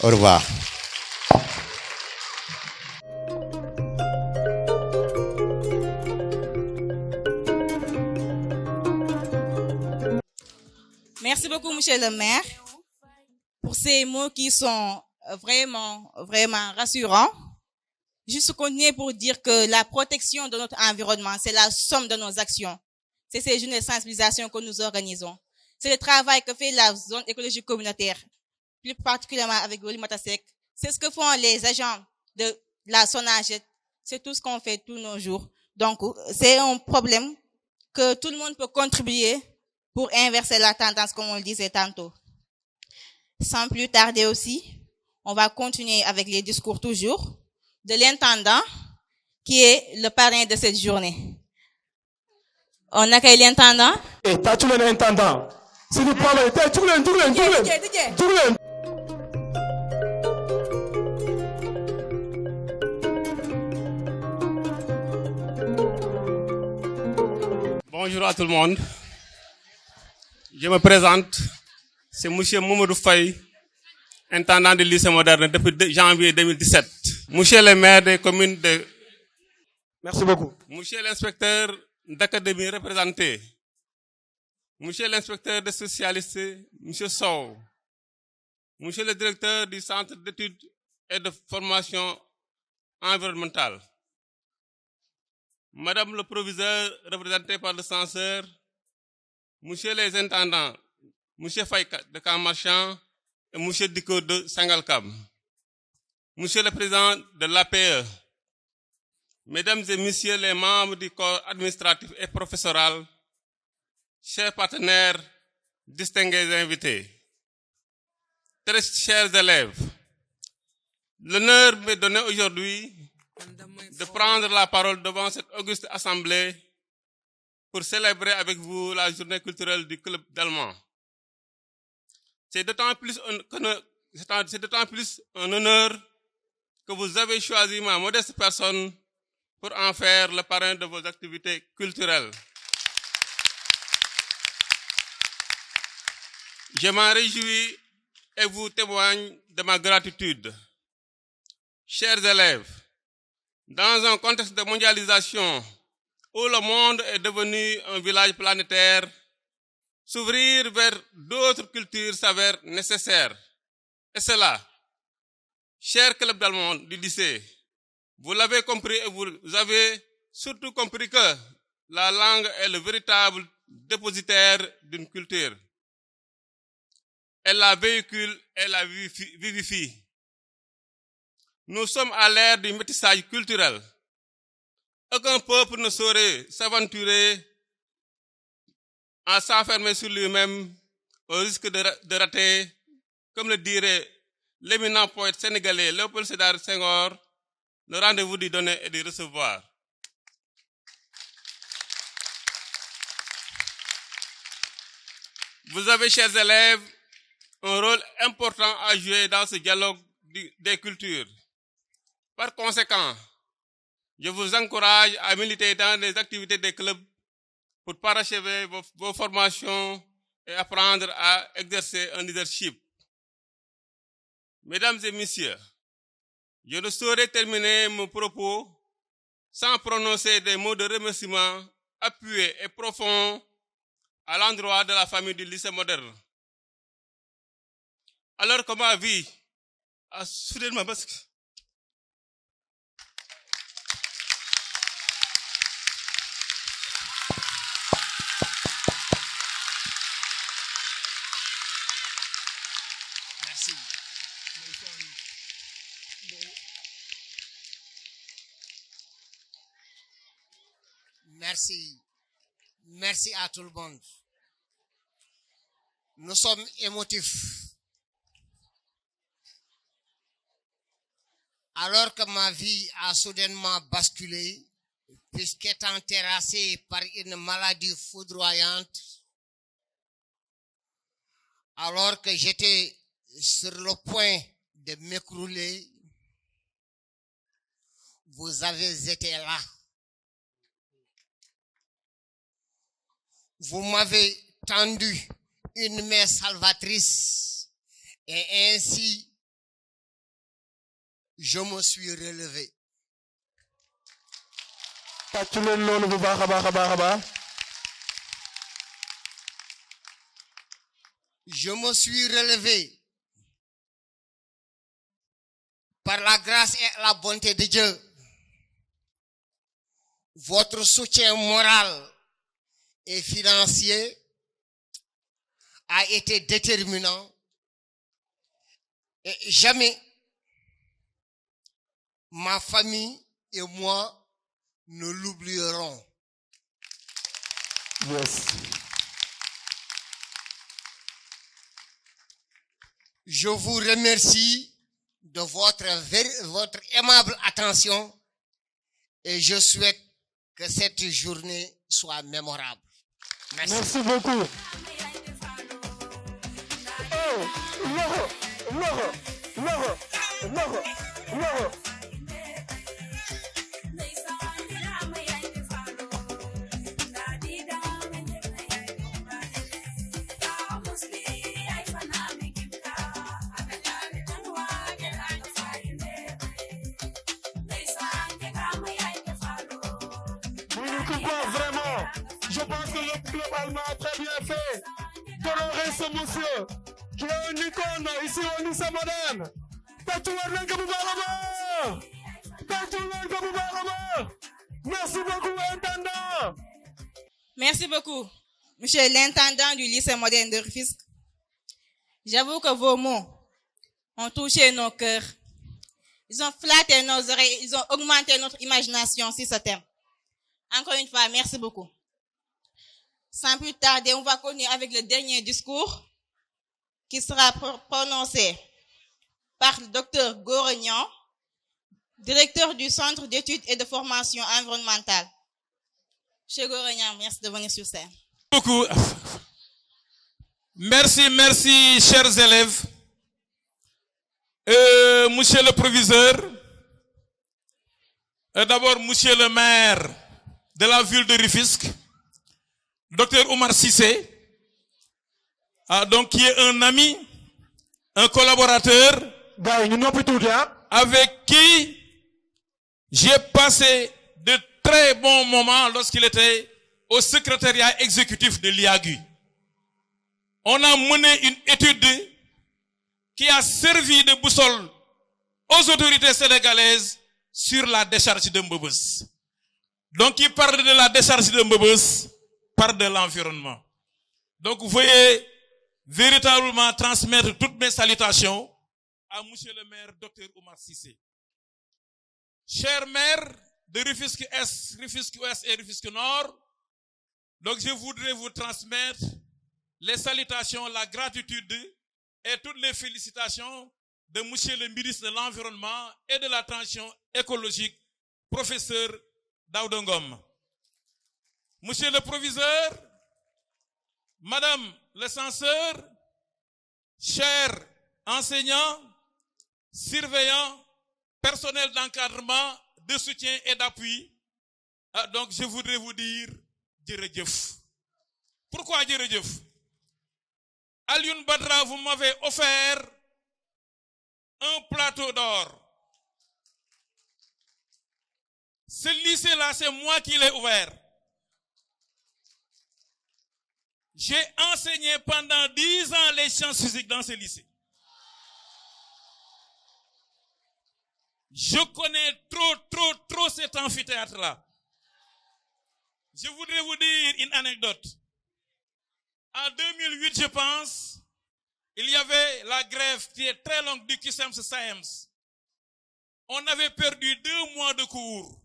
Speaker 9: Au revoir.
Speaker 1: Merci beaucoup, monsieur le maire, pour ces mots qui sont vraiment rassurants. Juste continuer pour dire que la protection de notre environnement, c'est la somme de nos actions. C'est ces journées de sensibilisation que nous organisons. C'est le travail que fait la zone écologique communautaire, plus particulièrement avec Woli Matasek. C'est ce que font les agents de la SONAGED. C'est tout ce qu'on fait tous nos jours. Donc, c'est un problème que tout le monde peut contribuer pour inverser la tendance, comme on le disait tantôt. Sans plus tarder aussi, on va continuer avec les discours toujours de l'intendant, qui est le parrain de cette journée. On accueille l'intendant.
Speaker 10: Et t'as tout l'intendant. Si nous parlons, t'as tout l'intendant.
Speaker 11: Bonjour à tout le monde. Je me présente, c'est M. Mamadou Faye, intendant du lycée moderne depuis janvier 2017. Monsieur le maire des communes de...
Speaker 10: Merci beaucoup.
Speaker 11: Monsieur l'inspecteur d'académie représenté. Monsieur l'inspecteur des spécialistes, Monsieur Sow. Monsieur le directeur du centre d'études et de formation environnementale. Madame le proviseur représenté par le censeur. Monsieur les intendants, Monsieur Faye de Camp-Marchand et Monsieur Diko de Sangalkam. Monsieur le président de l'APE, Mesdames et Messieurs les membres du corps administratif et professoral, chers partenaires, distingués invités, très chers élèves, l'honneur m'est donné aujourd'hui de prendre la parole devant cette auguste assemblée pour célébrer avec vous la journée culturelle du club d'allemand. C'est d'autant plus un honneur que vous avez choisi ma modeste personne pour en faire le parrain de vos activités culturelles. Je m'en réjouis et vous témoigne de ma gratitude. Chers élèves, dans un contexte de mondialisation où le monde est devenu un village planétaire, s'ouvrir vers d'autres cultures s'avère nécessaire. Et cela, chers clubs d'allemand du lycée, vous l'avez compris et vous avez surtout compris que la langue est le véritable dépositaire d'une culture. Elle la véhicule et la vivifie. Nous sommes à l'ère du métissage culturel. Aucun peuple ne saurait s'aventurer à s'enfermer sur lui-même au risque de rater, comme le dirait l'éminent poète sénégalais Léopold Sédar Senghor, le rendez-vous du donner et du recevoir. Vous avez, chers élèves, un rôle important à jouer dans ce dialogue des cultures. Par conséquent, je vous encourage à militer dans les activités des clubs pour parachever vos formations et apprendre à exercer un leadership. Mesdames et messieurs, je ne saurais terminer mon propos sans prononcer des mots de remerciement appuyés et profonds à l'endroit de la famille du lycée moderne. Alors que ma vie soudainement parce que
Speaker 12: merci. Merci. Merci à tout le monde. Nous sommes émotifs. Alors que ma vie a soudainement basculé, puisqu'étant terrassée par une maladie foudroyante, alors que j'étais sur le point de m'écrouler, vous avez été là. Vous m'avez tendu une main salvatrice et ainsi je me suis relevé. Je me suis relevé par la grâce et la bonté de Dieu. Votre soutien moral et financier a été déterminant et jamais ma famille et moi ne l'oublierons.
Speaker 10: Yes.
Speaker 12: Je vous remercie de votre aimable attention et je souhaite que cette journée soit mémorable. Merci.
Speaker 10: Merci beaucoup. Vraiment, je pense que le club allemand a très bien fait d'honorer ce monsieur qui est une icône ici au lycée moderne. Merci beaucoup, intendant.
Speaker 1: Merci beaucoup, monsieur l'intendant du lycée moderne de Rufisque. J'avoue que vos mots ont touché nos cœurs. Ils ont flatté nos oreilles, ils ont augmenté notre imagination sur ce thème. Encore une fois, merci beaucoup. Sans plus tarder, on va continuer avec le dernier discours qui sera prononcé par le Dr Gorignan, directeur du Centre d'études et de formation environnementale. Monsieur Gorignan, merci de venir sur scène.
Speaker 7: Beaucoup. Merci, chers élèves. Monsieur le proviseur, d'abord, monsieur le maire de la ville de Rufisque, Dr Oumar Cissé, donc qui est un ami, un collaborateur, avec qui j'ai passé de très bons moments lorsqu'il était au secrétariat exécutif de l'IAGU. On a mené une étude qui a servi de boussole aux autorités sénégalaises sur la décharge de Mbebes. Donc, il parle de la décharge de Mbebes, parle de l'environnement. Donc, vous voyez véritablement transmettre toutes mes salutations à monsieur le maire, Dr Oumar Cissé. Cher maire de Rufisque Est, Rufisque Ouest et Rufisque Nord, donc je voudrais vous transmettre les salutations, la gratitude et toutes les félicitations de monsieur le ministre de l'Environnement et de la Transition écologique, professeur Daoudongom. Monsieur le proviseur, madame le censeur, chers enseignants, surveillants, personnel d'encadrement, de soutien et d'appui, donc je voudrais vous dire Djeredjef. Pourquoi Djeredjef? Alioune Badra, vous m'avez offert un plateau d'or. Ce lycée-là, c'est moi qui l'ai ouvert. J'ai enseigné pendant 10 ans les sciences physiques dans ce lycée. Je connais trop cet amphithéâtre-là. Je voudrais vous dire une anecdote. En 2008, je pense, il y avait la grève qui est très longue du CUSEMS-SAEMS. On avait perdu 2 mois de cours.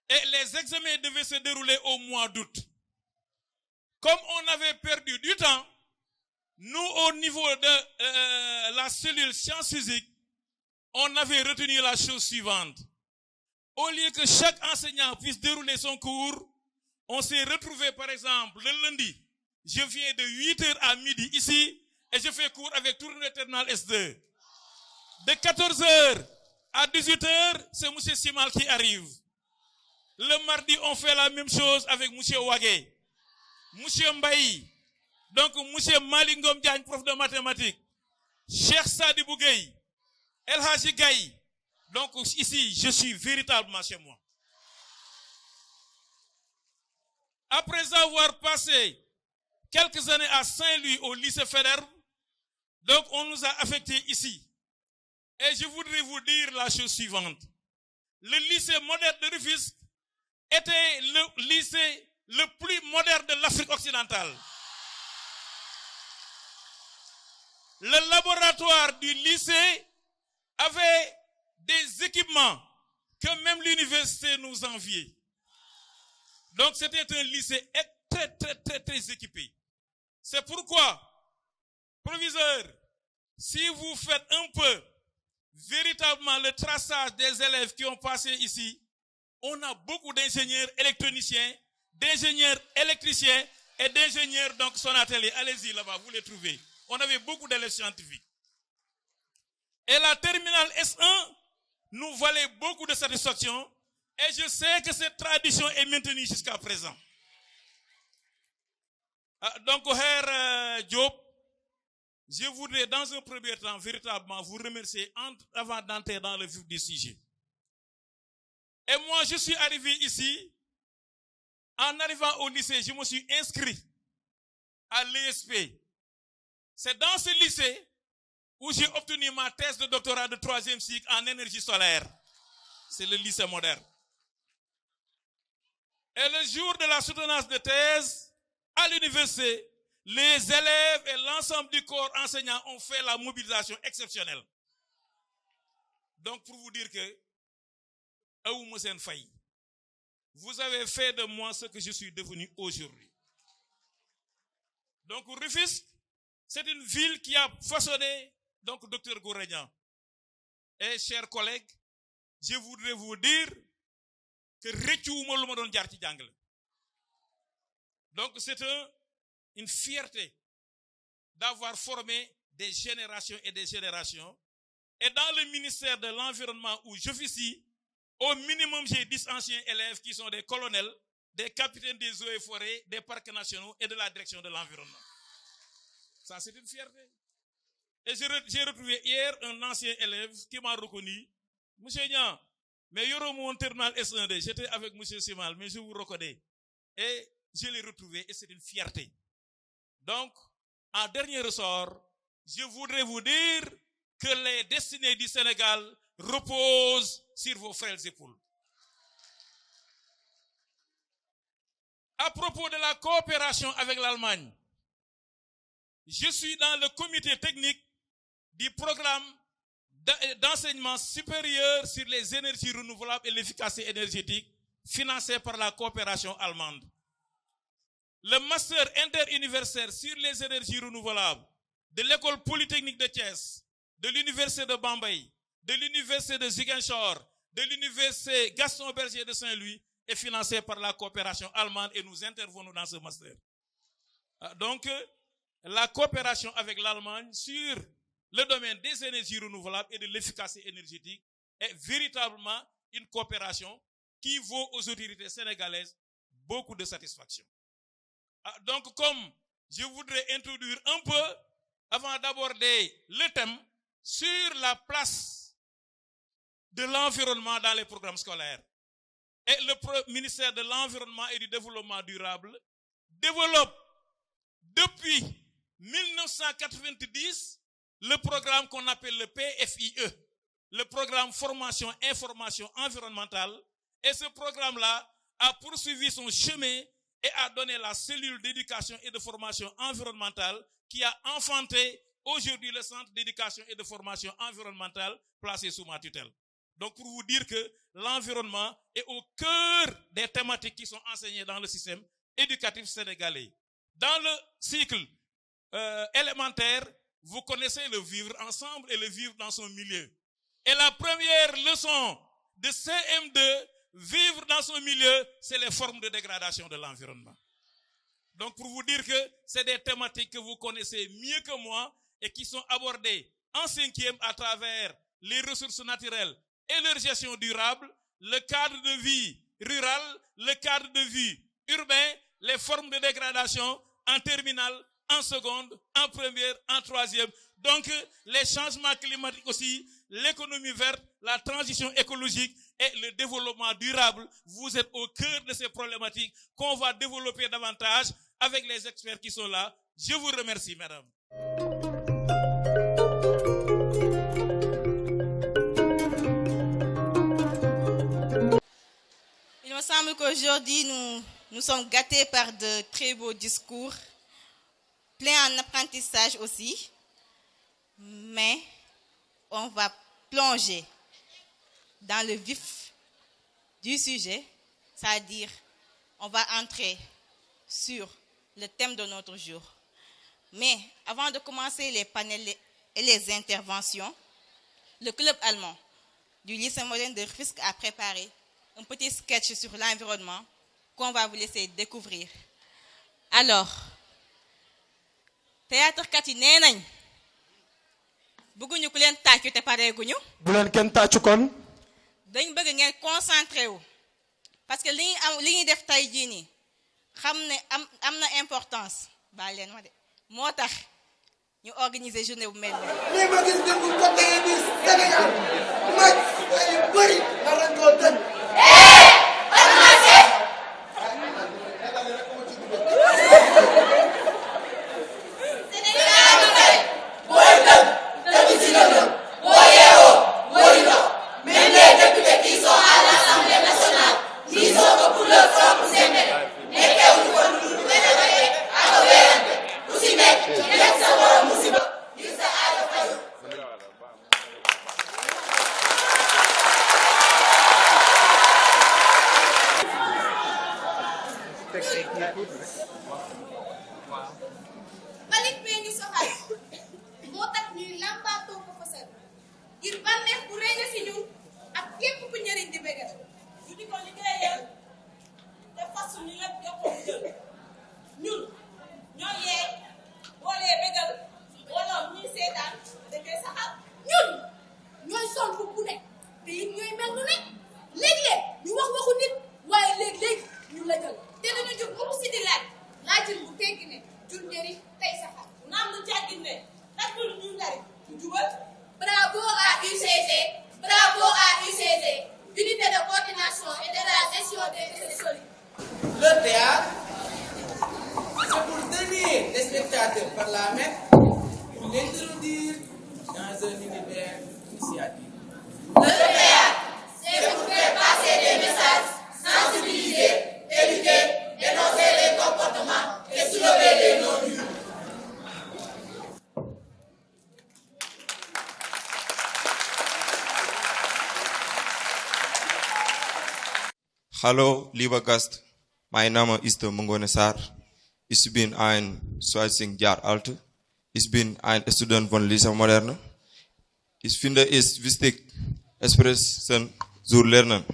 Speaker 7: Et les examens devaient se dérouler au mois d'août. Comme on avait perdu du temps, nous, au niveau de la cellule sciences physiques, on avait retenu la chose suivante. Au lieu que chaque enseignant puisse dérouler son cours, on s'est retrouvé, par exemple, le lundi. Je viens de 8h à midi ici et je fais cours avec tout le terminal S2. De 14h à 18h, c'est M. Simal qui arrive. Le mardi, on fait la même chose avec M. Wagé, M. Mbaye, donc M. Malingom Diagne, prof de mathématiques, Cheikh Sadi Bougueï, El Haji Gaï. Donc ici, je suis véritablement chez moi. Après avoir passé quelques années à Saint-Louis au lycée Faidherbe, donc on nous a affectés ici. Et je voudrais vous dire la chose suivante. Le lycée moderne de Rufisque était le lycée le plus moderne de l'Afrique occidentale. Le laboratoire du lycée avait des équipements que même l'université nous enviait. Donc c'était un lycée très équipé. C'est pourquoi, proviseur, si vous faites un peu véritablement le traçage des élèves qui ont passé ici, on a beaucoup d'ingénieurs électroniciens, d'ingénieurs électriciens et d'ingénieurs donc son atelier. Allez-y là-bas, vous les trouvez. On avait beaucoup d'élèves scientifiques. Et la terminale S1 nous valait beaucoup de satisfaction et je sais que cette tradition est maintenue jusqu'à présent. Donc, Herr Diop, je voudrais dans un premier temps véritablement vous remercier avant d'entrer dans le vif du sujet. Et moi, je suis arrivé ici, en arrivant au lycée, je me suis inscrit à l'ESP. C'est dans ce lycée où j'ai obtenu ma thèse de doctorat de 3e cycle en énergie solaire. C'est le lycée moderne. Et le jour de la soutenance de thèse, à l'université, les élèves et l'ensemble du corps enseignant ont fait la mobilisation exceptionnelle. Donc, pour vous dire que, vous avez fait de moi ce que je suis devenu aujourd'hui. Donc, Rufisque, c'est une ville qui a façonné, donc, Dr Gourégnan. Et, chers collègues, je voudrais vous dire que donc, c'est une fierté d'avoir formé des générations et des générations. Et dans le ministère de l'Environnement où je suis ici, au minimum, j'ai 10 anciens élèves qui sont des colonels, des capitaines des eaux et forêts, des parcs nationaux et de la direction de l'environnement. Ça, c'est une fierté. Et j'ai retrouvé hier un ancien élève qui m'a reconnu. Monsieur Nian, mais yoro mon terminal S1D, j'étais avec monsieur Simal, mais je vous reconnais. Et je l'ai retrouvé et c'est une fierté. Donc, en dernier ressort, je voudrais vous dire que les destinées du Sénégal reposent sur vos frêles épaules. À propos de la coopération avec l'Allemagne, je suis dans le comité technique du programme d'enseignement supérieur sur les énergies renouvelables et l'efficacité énergétique financé par la coopération allemande. Le master interuniversitaire sur les énergies renouvelables de l'école polytechnique de Thiès, de l'université de Bambay, de l'université de Ziguinchor, de l'université Gaston Berger de Saint-Louis est financé par la coopération allemande et nous intervenons dans ce master. Donc, la coopération avec l'Allemagne sur le domaine des énergies renouvelables et de l'efficacité énergétique est véritablement une coopération qui vaut aux autorités sénégalaises beaucoup de satisfaction. Donc, comme je voudrais introduire un peu, avant d'aborder le thème, sur la place de l'environnement dans les programmes scolaires. Et le ministère de l'Environnement et du Développement durable développe depuis 1990 le programme qu'on appelle le PFIE, le programme formation information environnementale et ce programme-là a poursuivi son chemin et a donné la cellule d'éducation et de formation environnementale qui a enfanté aujourd'hui le centre d'éducation et de formation environnementale placé sous ma tutelle. Donc pour vous dire que l'environnement est au cœur des thématiques qui sont enseignées dans le système éducatif sénégalais. Dans le cycle élémentaire, vous connaissez le vivre ensemble et le vivre dans son milieu. Et la première leçon de CM2, vivre dans son milieu, c'est les formes de dégradation de l'environnement. Donc pour vous dire que c'est des thématiques que vous connaissez mieux que moi et qui sont abordées en 5e à travers les ressources naturelles et leur gestion durable, le cadre de vie rural, le cadre de vie urbain, les formes de dégradation en terminale, en seconde, en première, en 3e. Donc les changements climatiques aussi, l'économie verte, la transition écologique et le développement durable, vous êtes au cœur de ces problématiques qu'on va développer davantage avec les experts qui sont là. Je vous remercie, mesdames.
Speaker 1: Il me semble qu'aujourd'hui, nous sommes gâtés par de très beaux discours, pleins en apprentissage aussi, mais on va plonger dans le vif du sujet, c'est-à-dire on va entrer sur le thème de notre jour. Mais avant de commencer les panels et les interventions, le club allemand du lycée moderne de Rufisque a préparé un petit sketch sur l'environnement qu'on va vous laisser découvrir. Alors, théâtre kat yi nee nañ bëgguñu ku leen tàccu te pareeguñu.
Speaker 10: bu leen kenn tàccu kon.
Speaker 1: dañ bëgg ngeen concentré wu parce que li ñuy def tey jii nii xam ne am na importance baal leen ma de moo tax ñu organiser journée bu mel nii.
Speaker 10: lii ma gis ne bu ko tegee nii Sénégal mag ay bëri war nañ koo tëj.
Speaker 13: balit bee ñu soxal moo tax ñuy làmbaatoo ko fësal ngir bànneex bu rëy na si ñun ak képp ku njëriñ di bégal ñu di ko liggéeyal te fasu ñu lépp joxoon jël ñun ñoo yee boolee bégal wala ñuy seetaan dafay saxal ñun ñooy sol bu ne te it ñooy mel nu ne léeg-léeg ñu wax waxu nit waaye léeg-léeg ñu la jël te dañu jóg ëpp si di laajin bu teggi ne jur njëriñ tey saxal naam lu jàggin ne ndax lu ñu njariñ ñu jubal. Bravo à UCG, bravo à UCG, unité de coordination et de la gestion des déchets solides.
Speaker 14: Le théâtre, c'est pour tenir les spectateurs par la main, pour l'introduire dans un univers initiatique.
Speaker 13: Le théâtre, c'est pour faire passer des messages, sensibiliser, éduquer, dénoncer les comportements et soulever les non-dits.
Speaker 15: Hallo, lieber Gast. Mein Name ist Mungone Sarr. Ich bin ein 20 Jahre alt. Ich bin ein Student von Lycée Moderne. Ich finde es wichtig, Expressen zu lernen.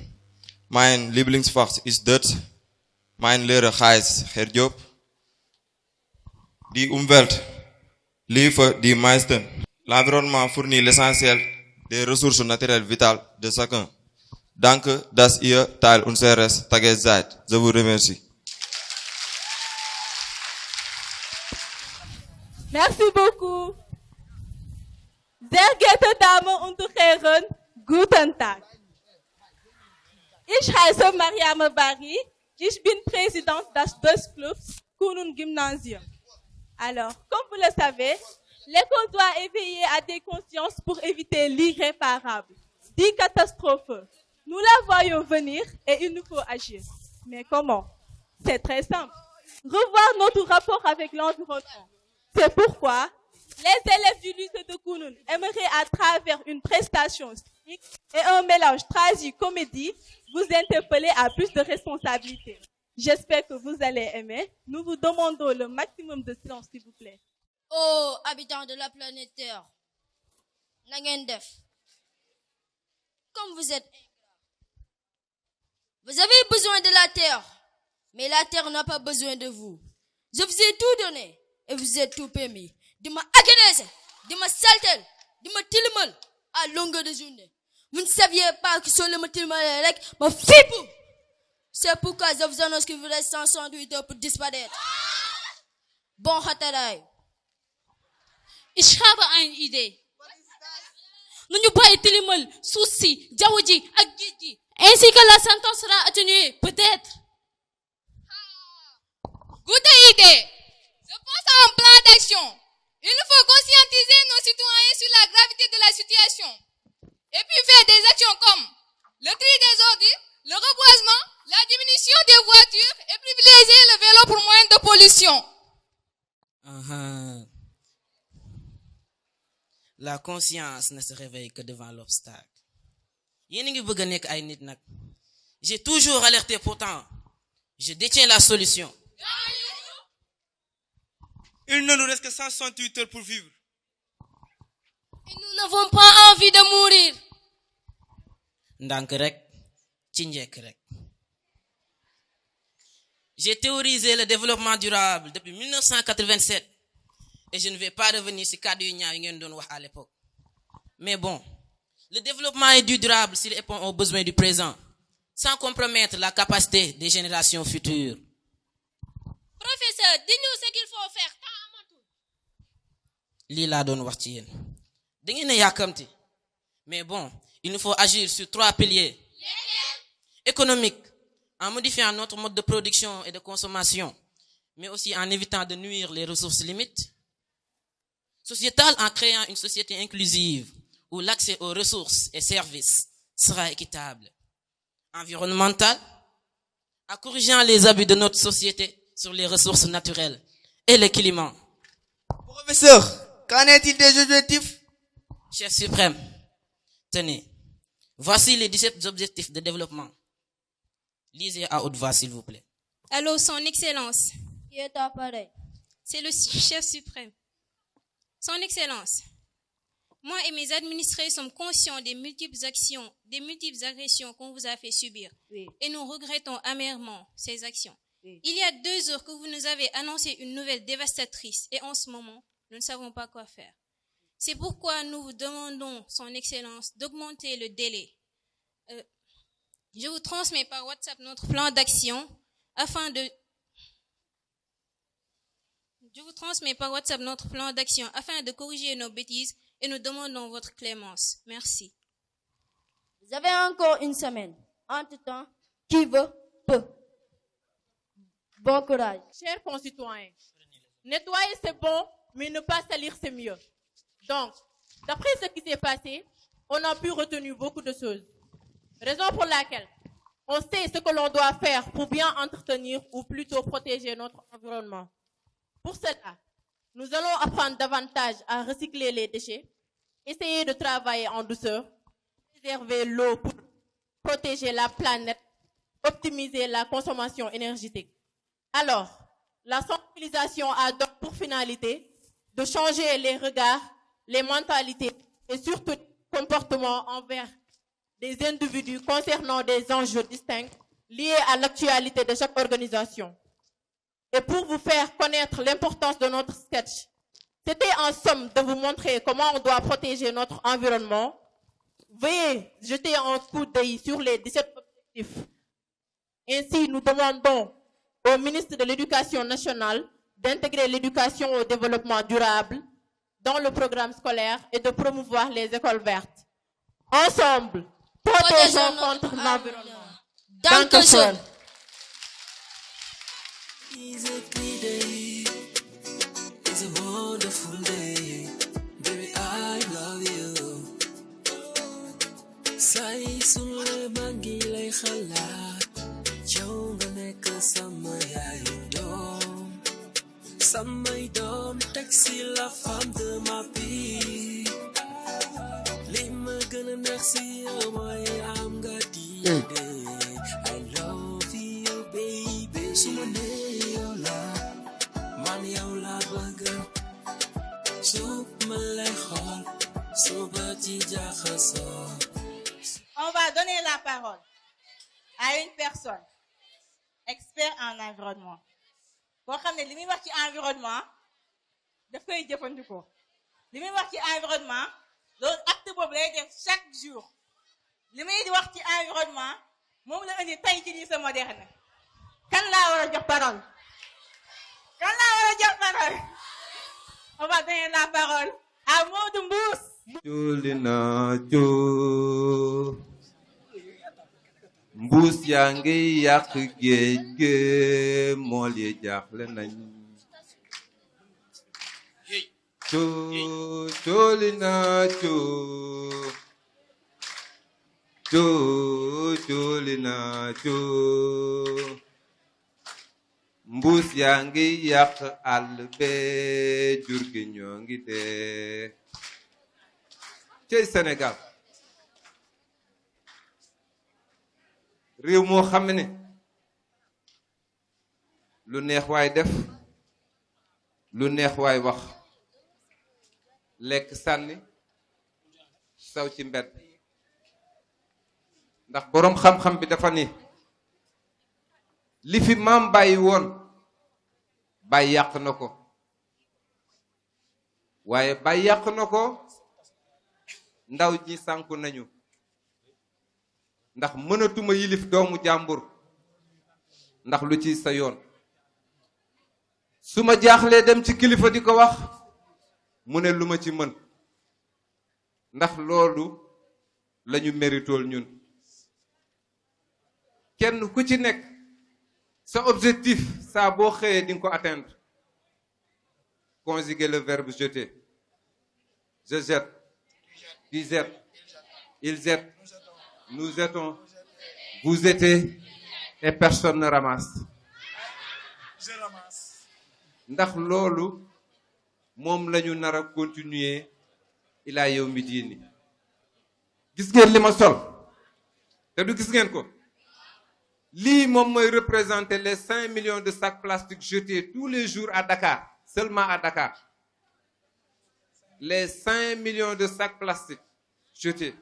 Speaker 15: Mein Lieblingsfach ist Deutsch. Mein Lehrer heißt Herr Job. Die Umwelt liefert die meisten. L'environnement fournit l'essentiel des ressources naturelles vitales de chacun. Danke, dass ihr Teil unseres Tages seid. Je vous remercie.
Speaker 16: Merci beaucoup. Sehr geehrte Damen und Herren, guten Tag. Ich heiße Mariam Bari. Ich bin Präsidente des Deutschclubs Kunun Gymnasium. Alors, comme vous le savez, l'école doit éveiller à des consciences pour éviter l'irréparable. dit catastrophe. Nous la voyons venir et il nous faut agir. Mais comment? C'est très simple. Revoir notre rapport avec l'environnement. C'est pourquoi les élèves du lycée de Kounoune aimeraient à travers une prestation civique et un mélange tragique-comédie vous interpeller à plus de responsabilités. J'espère que vous allez aimer. Nous vous demandons le maximum de silence, s'il vous plaît.
Speaker 17: Oh, habitants de la planète Terre, Nagendef, comme vous êtes ingrats, vous avez besoin de la Terre, mais la Terre n'a pas besoin de vous. Je vous ai tout donné et vous êtes tout permis. De ma agenese, de ma saltel, de ma tilmal à longueur de journée. Vous ne saviez pas que sur le tilmal avec ma fipou. C'est pourquoi je vous annonce qu'il vous reste 168 heures pour disparaître. Bon hataray.
Speaker 18: Ich habe eine Idee. Nous pas tilimal, souci, jaouji, agiji. Ainsi que la sentence sera atténuée, peut-être.
Speaker 19: Gute idée. Je pense à un plan d'action. Il nous faut conscientiser nos citoyens sur la gravité de la situation. Et puis faire des actions comme le tri des ordures, le reboisement, la diminution des voitures et privilégier le vélo pour moins de pollution.
Speaker 20: La conscience ne se réveille que devant l'obstacle. J'ai toujours alerté, pourtant je détiens la solution.
Speaker 15: Il ne nous reste que 168 heures pour vivre.
Speaker 17: Et nous n'avons pas envie de mourir.
Speaker 20: J'ai théorisé le développement durable depuis 1987 et je ne vais pas revenir sur ce à l'époque. Mais bon, le développement est durable s'il répond aux besoins du présent, sans compromettre la capacité des générations futures.
Speaker 17: Professeur, dis-nous ce qu'il faut faire.
Speaker 20: Lila donne wax ci yéen. Mais bon, il nous faut agir sur 3 piliers. Économique, en modifiant notre mode de production et de consommation, mais aussi en évitant de nuire les ressources limites. Sociétal, en créant une société inclusive où l'accès aux ressources et services sera équitable. Environnemental, en corrigeant les abus de notre société sur les ressources naturelles et le climat.
Speaker 15: Professeur, qu'en est-il des objectifs?
Speaker 20: Chef suprême, tenez, voici les 17 objectifs de développement. Lisez à haute voix, s'il vous plaît.
Speaker 21: Allô, Son Excellence.
Speaker 17: Qui est appareil?
Speaker 21: C'est le chef suprême. Son Excellence, moi et mes administrés sommes conscients des multiples actions, des multiples agressions qu'on vous a fait subir.
Speaker 17: Oui.
Speaker 21: Et nous regrettons amèrement ces actions.
Speaker 17: Oui.
Speaker 21: Il y a 2 heures que vous nous avez annoncé une nouvelle dévastatrice et en ce moment, nous ne savons pas quoi faire. C'est pourquoi nous vous demandons, Son Excellence, d'augmenter le délai. Je vous transmets par WhatsApp notre plan d'action afin de corriger nos bêtises et nous demandons votre clémence. Merci.
Speaker 17: Vous avez encore une semaine. Entre-temps, qui veut, peut. Bon courage.
Speaker 8: Chers concitoyens, nettoyer c'est bon, mais ne pas salir c'est mieux. Donc, d'après ce qui s'est passé, on a pu retenir beaucoup de choses. Raison pour laquelle on sait ce que l'on doit faire pour bien entretenir ou plutôt protéger notre environnement. Pour cela, nous allons apprendre davantage à recycler les déchets, essayer de travailler en douceur, préserver l'eau pour protéger la planète, optimiser la consommation énergétique. Alors, la sensibilisation a donc pour finalité de changer les regards, les mentalités et surtout les comportements envers des individus concernant des enjeux distincts liés à l'actualité de chaque organisation. Et pour vous faire connaître l'importance de notre sketch, c'était en somme de vous montrer comment on doit protéger notre environnement. Veuillez jeter un coup d'œil sur les 17 objectifs. Ainsi, nous demandons au ministre de l'Éducation nationale d'intégrer l'éducation au développement durable dans le programme scolaire et de promouvoir les écoles vertes. Ensemble, protégeons contre l'environnement. Dankeschön.
Speaker 22: It's a good day. It's a wonderful day. Baby, I love you. say sule mangi lay xalaat yow nga nekk sama yaayu doom samay doom teg si la femme de ma vie li ma gën a neex si yow mooy am nga diine I love you baby su ma nee yow la man yow la bëgg su ma lay xool suba ci jaxasoo.
Speaker 1: On va donner la parole à une personne expert en environnement. Boo xam ne li muy wax ci environnement daf koy jëfandikoo li muy wax ci environnement loolu acte boobu lay def chaque jour li muy di wax ci environnement moom la indi tey ci lycée moderne. Kan laa war a jox parole? Kan laa war a jox parole? On va donner la parole à Modou Mbouss.
Speaker 2: Julina joo mbuus yaa ngi yàq géej gi mool yi jaaxle nañ joo julina joo julina joo mbuus yaa ngi yàq àll bee jur gi ñoo ngi dee cey Sénégal réew moo xam ne lu neex waay def lu neex waay wax lekk sànni saw ci mbedd ndax boroom xam-xam bi dafa ni li fi maam bàyyi woon bàyyi yàq na ko waaye bàyyi yàq na ko ndaw ñi sànku nañu ndax mënatuma yilif doomu jàmbur ndax lu ci sa yoon su ma jaaxlee dem ci kilifa di ko wax mu ne lu ma ci mën ndax loolu lañu méritool ñun kenn ku ci nekk sa objectif saa boo xëyee di nga ko atteindre conjuguer le verbe jeter je jette tu jettes, il jette, nous jettons, vous jettez et personne ne ramasse.
Speaker 10: Je ramasse.
Speaker 2: ndax loolu moom lañu nar a continuer ilaa yawmi diini gis ngeen li ma sol te du gis ngeen ko lii moom mooy représenter les 5 millions de sacs plastiques jetés tous les jours à Dakar seulement à Dakar. Les 5 millions de sacs plastiques jetés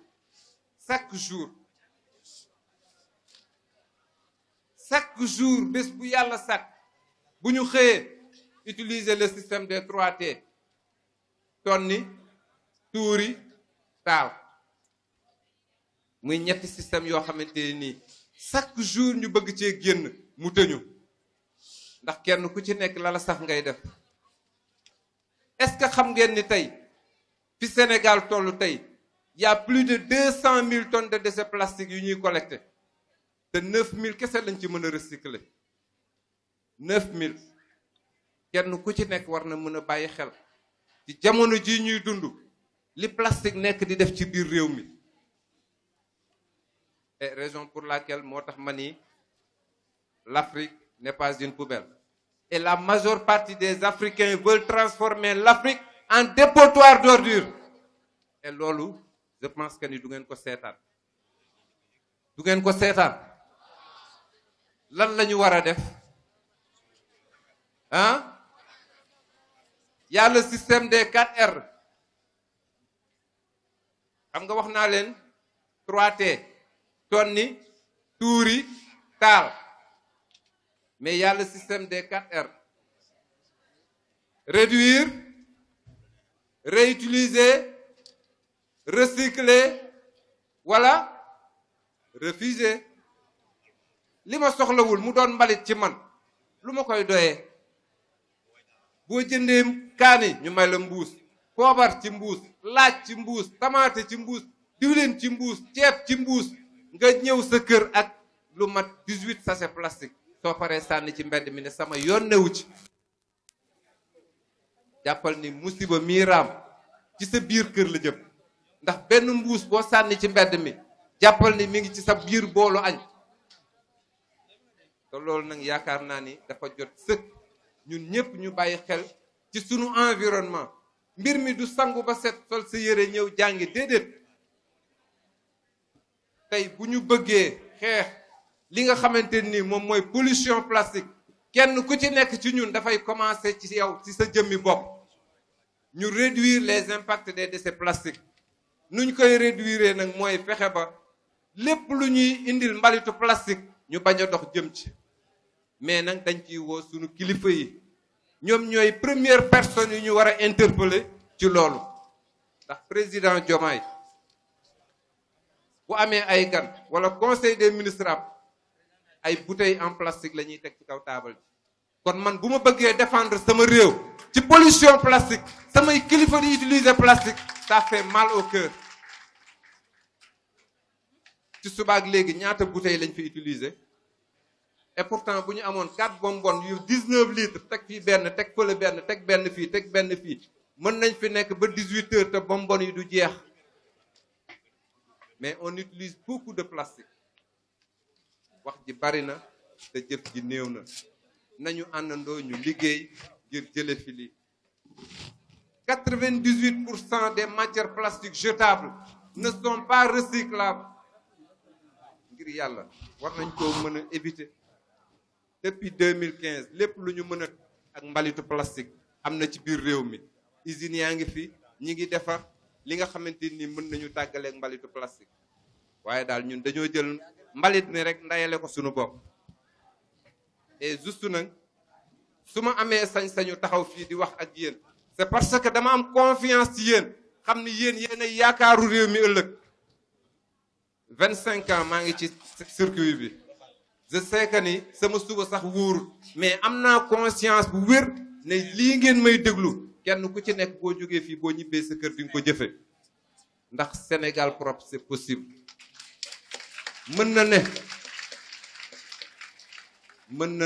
Speaker 2: chaque jour bés bu yàlla sàkk bu ñu xëyee utiliser le système des 3T tonni tuuri taal muy ñetti système yoo xamante nii chaque jour ñu bëgg cee génn mu tëñu ndax kenn ku ci nekk la la sax ngay def est-ce que xam ngeen ni tey fi Sénégal tollu tey y a plus de 200 000 tonnes de déchets plastiques yu ñuy collecté te 9 000 kese lañ ci mën a recycler 9 000 kenn ku ci nekk war na mën a bàyyi xel ci jamono ji ñuy dund li plastique nekk di def ci biir réew mi et raison pour laquelle moo tax ma ni l'Afrique n'est pas une poubelle et la majeure partie des Africains veulent transformer l'Afrique en dépotoir d'ordures et loolu je pense que ni du ngeen ko seetaan du ngeen ko seetaan lan la ñu war a def ah y a le système des 4R xam nga wax naa leen 3T tonni tuuri taal mais y a le système des 4R réduire réutiliser recycler wala refuser li ma soxlawul mu doon mbalit ci man lu ma koy doyee boo jëndee kaani ñu may la mbuus poobar ci mbuus laaj ci mbuus tamaate ci mbuus diwlin ci mbuus ceeb ci mbuus nga ñëw sa kër ak lu mat 18 sachets plastique soo paree sànni ci mbedd mi ne sama yoon newu ci jàppal ni musiba mii raam ci sa biir kër la jëm ndax benn mbuus boo sànni ci mbedd mi jàppal ni mi ngi ci sa biir boolu añ te loolu nag yaakaar naa ni dafa jot sëkk ñun ñëpp ñu bàyyi xel ci sunu environnement mbir mi du sangu ba set sol sa yére ñëw jàngi déedéet tey bu ñu bëggee xeex li nga xamante ni moom mooy pollution plastique kenn ku ci nekk ci ñun dafay commencer ci yow ci sa jëmmi bopp ñu réduire les impacts des déchets plastiques nuñ koy réduire nag mooy fexe ba lépp lu ñuy indil mbalitu plastique ñu bañ a dox jëm ci mais nag dañ ciy woo sunu kilifa yi ñoom ñooy première personne yu ñu war a interpeller ci loolu ndax président Diomaye bu amee ay gan wala conseil des ministres ay bouteilles en plastique la ñuy teg ci kaw taabal bi kon man bu ma bëggee défendre sama réew ci pollution plastique samay kilifa di utiliser plastique ça fait mal au cœur ci subaak léegi ñaata bouteilles lañ fi utiliser et pourtant bu ñu amoon 4 bonbonnes yu 19 litres teg fii benn teg fële benn teg benn fii teg benn fii mën nañ fi nekk ba 18 heures te bonbonnes yi du jeex mais on utilise beaucoup de plastique wax ji bari na te jëf ji néew na nañu àndandoo ñu liggéey ngir jële fi lii 98% des matières plastiques jetables ne sont pas recyclables ngir yàlla war nañ koo mën a éviter depuis 2015 lépp lu ñu mën a ak mbalitu plastique am na ci biir réew mi usines yaa ngi fi ñi ngi defar li nga xamante ni mën nañu tàggaleeg mbalitu plastique waaye daal ñun dañoo jël mbalit mi rek ndayale ko suñu bopp et juste nag su ma amee sañ-sañu taxaw fii di wax ak yéen c'est parce que dama am confiance ci yéen xam ni yéen yéen ay yaakaaru réew mi ëllëg 25 ans maa ngi ci circuit bi je sais que ni sama suba sax wóorul mais am naa conscience bu wér ne lii ngeen may déglu kenn ku ci nekk boo jógee fii boo ñibbee sa kër di nga ko jëfe ndax Sénégal propre c'est possible mën na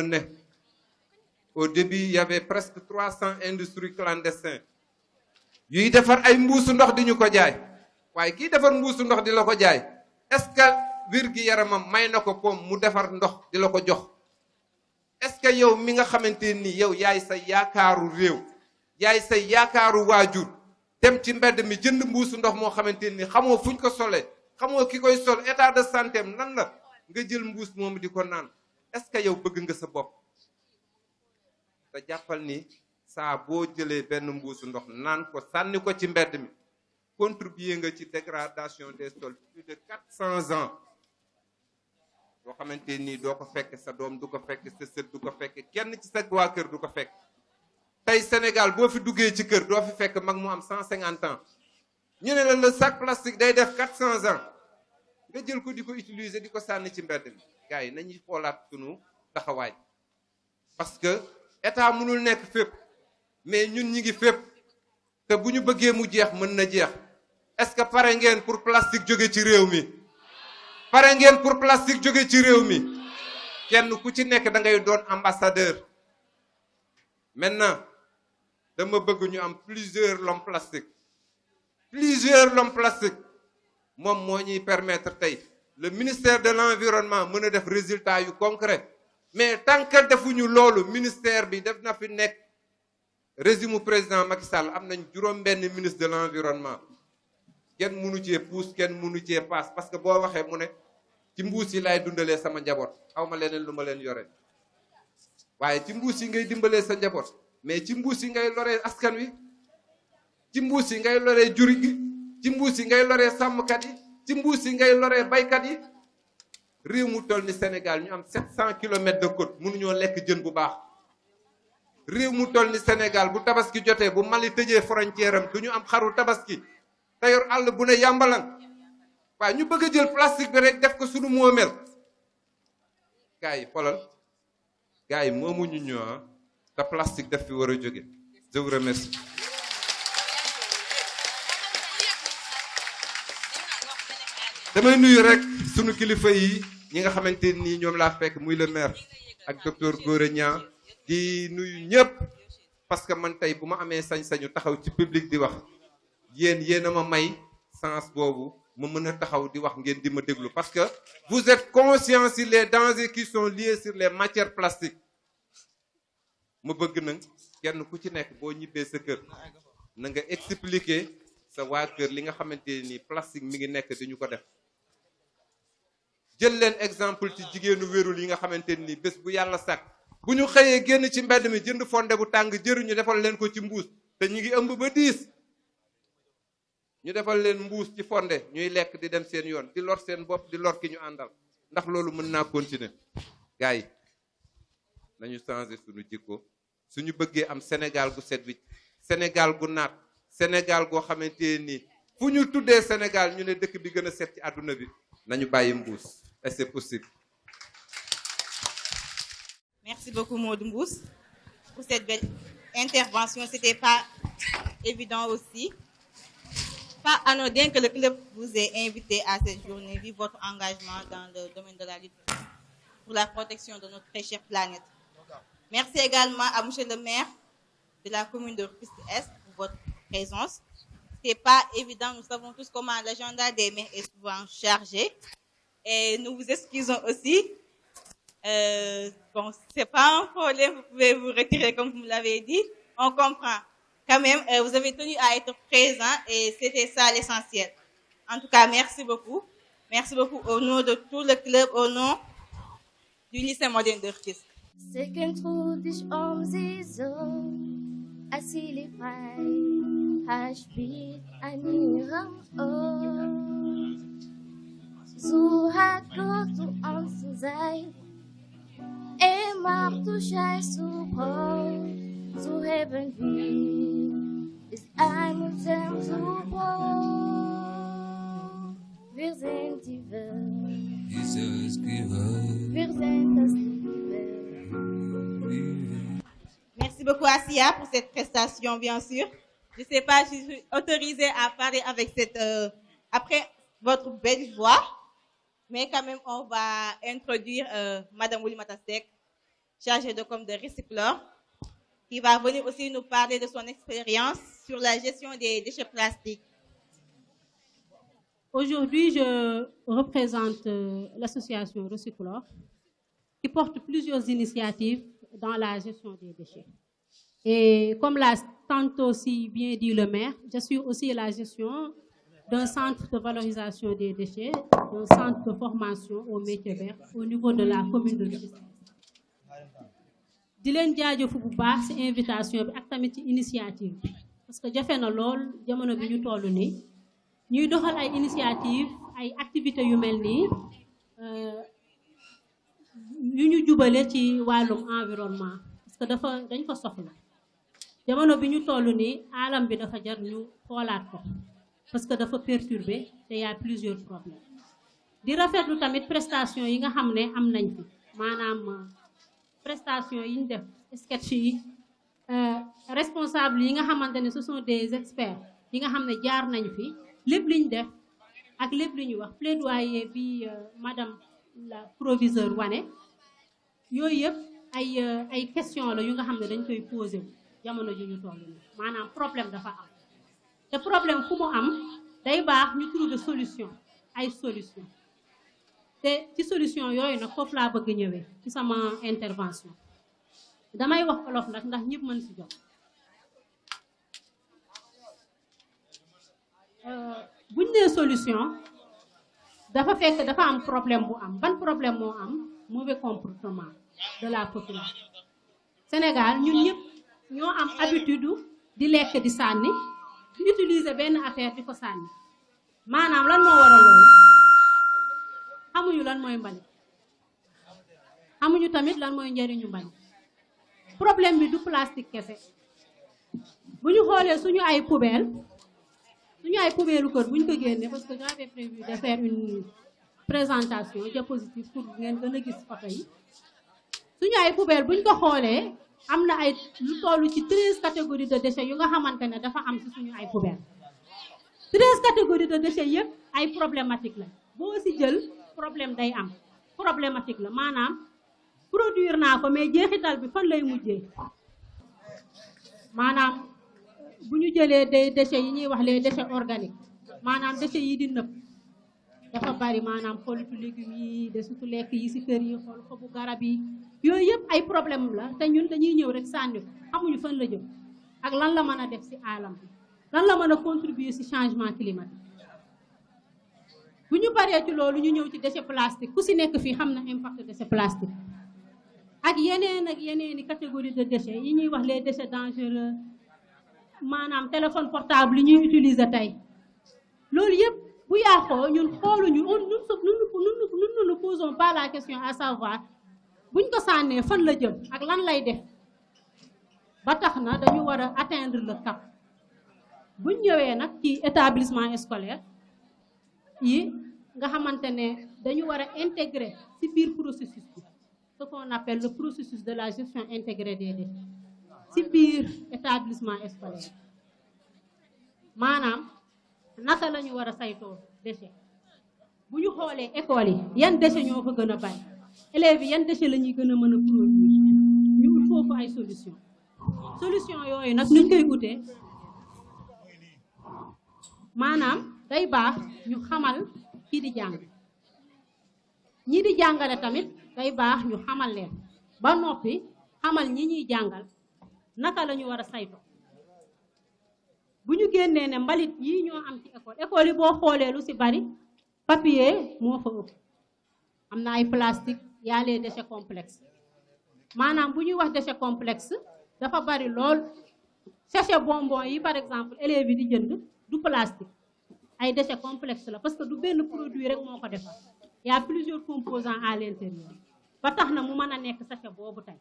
Speaker 2: ne au début il y avait presque 300 industries clandestines yuy defar ay mbuusu ndox di ñu ko jaay waaye kii defar mbuusu ndox di la ko jaay est-ce que wér-gi-yaramam may na ko poom mu defar ndox di la ko jox est-ce que yow mi nga xamante ni yow yaay sa yaakaaru réew yaay sa yaakaaru waajur dem ci mbedd mi jënd mbuusu ndox moo xamante ni xamoo fuñ ko solee xamoo ki koy sol état de santé am nan la nga jël mbuus moomu di ko naan est-ce que yow bëgg nga sa bopp te jàppal ni saa boo jëlee benn mbuusu ndox naan ko sànni ko ci mbedd mi contribuer nga ci dégradation des sols plus de 400 ans boo xamante nii doo ko fekk sa doom du ko fekk sa sët du ko fekk kenn ci sa waa kër du ko fekk tey Sénégal boo fi duggee ci kër doo fi fekk mag mu am 150 ans ñu ne la le sac plastique day def 400 ans nga jël ko di ko utiliser di ko sànni ci mbedd mi gars yi nañuy xoolaat sunu taxawaay parce que état mënul nekk fépp mais ñun ñi ngi fépp te bu ñu bëggee mu jeex mën na jeex est-ce que pare ngeen pour plastique jóge ci réew mi pare ngeen pour plastique jóge ci réew mi kenn ku ci nekk da ngay doon ambassadeur maintenant dama bëgg ñu am plusieurs lombes plastiques moom moo ñuy permettre tey le ministère de l'environnement mën a def résultat yu concret mais tant que defuñu loolu ministère bi def na fi nekk régime président Macky Sall am nañ juróom-benn ministre de l'environnement kenn mënu cee puus kenn mënu cee paas parce que boo waxee mu ne ci mbuus yi laay dundalee sama njaboot xaw ma leneen lu ma leen yore waaye ci mbuus yi ngay dimbalee sa njaboot mais ci mbuus yi ngay loree askan wi ci mbuus yi ngay loree jur gi ci mbuus yi ngay loree sàmmkat yi ci mbuus yi ngay loree baykat yi réew mu toll ni Sénégal ñu am 700 kilomètres de côte mënuñoo lekk jën bu baax réew mu toll ni Sénégal bu tabaski jotee bu Mali tëjee frontière am du ñu am xaru tabaski te yor àll bu ne yàmbalan waaye ñu bëgg a jël plastique bi rek def ko suñu moomeel gars yi xoolal gars yi moomuñu ñoo te plastique daf fi war a jóge je vous remercie. damay nuyu rek sunu kilifa yi ñi nga xamante ni ñoom laa fekk muy le maire ak docteur Gora Niang di nuyu ñëpp parce que man tey bu ma amee sañ-sañu taxaw ci public di wax yéen a ma may sens boobu ma mën a taxaw di wax ngeen di ma déglu parce que vous êtes conscients sur les dangers qui sont liés sur les matières plastiques ma bëgg nag kenn ku ci nekk boo ñibbee sa kër na nga expliquer sa waa kër li nga xamante ni plastique mi ngi nekk di ñu ko def jël leen exemple ci jigéenu wérul yi nga xamante ni bés bu yàlla sàkk bu ñu xëyee génn ci mbedd mi jënd fonde bu tàng jëruñu defal leen ko ci mbuus te ñu ngi ëmb ba 10 ñu defal leen mbuus ci fonde ñuy lekk di dem seen yoon di lor seen bopp di lor ki ñu àndal ndax loolu mën naa continuer gars yi nañu changer suñu jikko suñu bëggee am Sénégal gu set wicc Sénégal gu naat Sénégal goo xamante ni fu ñu tuddee Sénégal ñu ne dëkk bi gën a set ci àdduna bi nañu bàyyi mbuus et c'est possible.
Speaker 1: Merci beaucoup Maud Mbouss pour cette belle intervention. C'était pas évident aussi. Pas anodin que le club vous ait invité à cette journée, vu votre engagement dans le domaine de la lutte pour la protection de notre très chère planète. Merci également à monsieur le maire de la commune de Rufisque-Est pour votre présence. C'est pas évident, nous savons tous comment l'agenda des maires est souvent chargé. Et nous vous excusons aussi. Bon, c'est pas un problème, vous pouvez vous retirer comme vous l'avez dit. On comprend. Quand même, vous avez tenu à être présent et c'était ça l'essentiel. En tout cas, merci beaucoup. Merci beaucoup au nom de tout le club, au nom du lycée moderne de Rufisque.
Speaker 3: Second through this season, I see the fire, hash beat, and so hard go to answer sein, immer du scheiß so hoch, so heaven ist einmal so hoch. Wir sind die Welt, wir sind das
Speaker 1: Merci beaucoup Assia pour cette prestation, bien sûr. Je ne sais pas si je suis autorisée à parler avec cette après votre belle voix, mais quand même on va introduire Madame Oulimata Seck, chargée de com de Recyclor, qui va venir aussi nous parler de son expérience sur la gestion des déchets plastiques.
Speaker 4: Aujourd'hui, je représente l'association Recyclor, qui porte plusieurs initiatives dans la gestion des déchets. Et comme l'a tantôt si bien dit le maire, je suis aussi la gestion d'un centre de valorisation des déchets, d'un centre de formation au métier vert au niveau de la commune de Rufisque. di leen jaajëfu bu baax ci invitation bi ak tamit ci initiative bi parce que jafe na lool jamono bi ñu toll nii ñuy doxal ay initiative ay activités yu mel nii yu ñu jubale ci wàllum environnement parce que dañ ko soxla jamono bi ñu toll nii alam bi dafa jar ñu xoolaat ko parce que dafa perturbé te y a plusieurs problèmes di rafetlu tamit prestation yi nga xam ne am nañ fi maanaam prestation yi ñu def sketch yi responsable yi nga xamante ne ce sont des experts yi nga xam ne jaar nañ fi lépp liñ def ak lépp li ñu wax plaidoyer bi madame la proviseure wane yooyu yëpp ay question la yu nga xam ne dañ koy posé wu jamono ju ñu toll nii maanaam problème dafa am te problème fu mu am day baax ñu trouver solution ay solution te ci solution yooyu nag foofu laa bëgg ñëwee ci sama intervention damay wax olof nag ndax ñëpp mën si jot buñ nee solution dafa fekk dafa am problème bu am ban problème moo am mauvais comportement de la population Sénégal ñun ñëpp ñoo am habitude di lekk di sànni di utiliser benn affaire di ko sànni maanaam lan moo waral loolu xamuñu lan mooy mbalit xamuñu tamit lan mooy njariñu mbalit problème bi du plastique kese bu ñu xoolee suñu ay poubelle kër bu ñu ko génnee parce que j'avais prévu de faire une présentation diapositive pour ngeen gën a gis photo yi suñu ay poubelle bu ñu ko xoolee am na ay lu toll ci 13 catégories de déchets yu nga xamante ne dafa am ci suñu ay poubelle 13 catégories de déchets yëpp ay problématique la boo si jël problème day am problématique la maanaam produire naa ko mais jeexital bi fan lay mujjee maanaam bu ñu jëlee des déchets yi ñuy wax les déchets organiques maanaam déchets yi di nëb dafa bari maanaam xolitu légumes yi desitu lekk yi ci kër yi xool xobu garab yi yooyu yëpp ay problème la te ñun dañuy ñëw rek sànni ko xamuñu fan la jëm ak lan la mën a def ci alam bi lan la mën a contribuer ci changement climatique bu ñu paree ci loolu ñu ñëw ci déchet plastique ku ci nekk fii xam na impact déchet plastique ak yeneeni catégorie de déchets yi ñuy wax les déchets dangereux maanaam téléphone portable yi ñuy utiliser tey loolu yëpp bu yàqoo ñun xooluñu nous ne posons pas la question à savoir buñ ko sànnee fan la jëm ak lan lay def ba tax na dañu war a atteindre le cap buñ ñëwee nag ci établissement scolaire yi nga xamante ne dañu war a intégrer ci biir processus bi ce qu'on appelle le processus de la gestion intégrée des déchets ci biir établissement scolaire maanaam naka la ñu war a saytoo déchet bu ñu xoolee école yi yan déchet ñoo fa gën a bari élèves yi yan déchet la ñuy gën a mën a produire ñu ut foofu ay solution yooyu nag nuñ koy utee maanaam day baax ñu xamal kii di jàng ñii di jàngale tamit day baax ñu xamal leen ba noppi xamal ñi ñuy jàngal naka la ñu war a saytoo bu ñu génnee ne mbalit yii ñoo am ci école yi boo xoolee lu ci bari papier moo fa ëpp am na ay plastique y a les déchets complexes maanaam bu ñuy wax déchet complexe dafa bari lool sachet bonbon yi par exemple élèves yi di jënd du plastique ay déchets complexes la parce que du benn produit rek moo ko defar y a plusieurs composants à l'intérieur ba tax na mu mën a nekk sachet boobu tey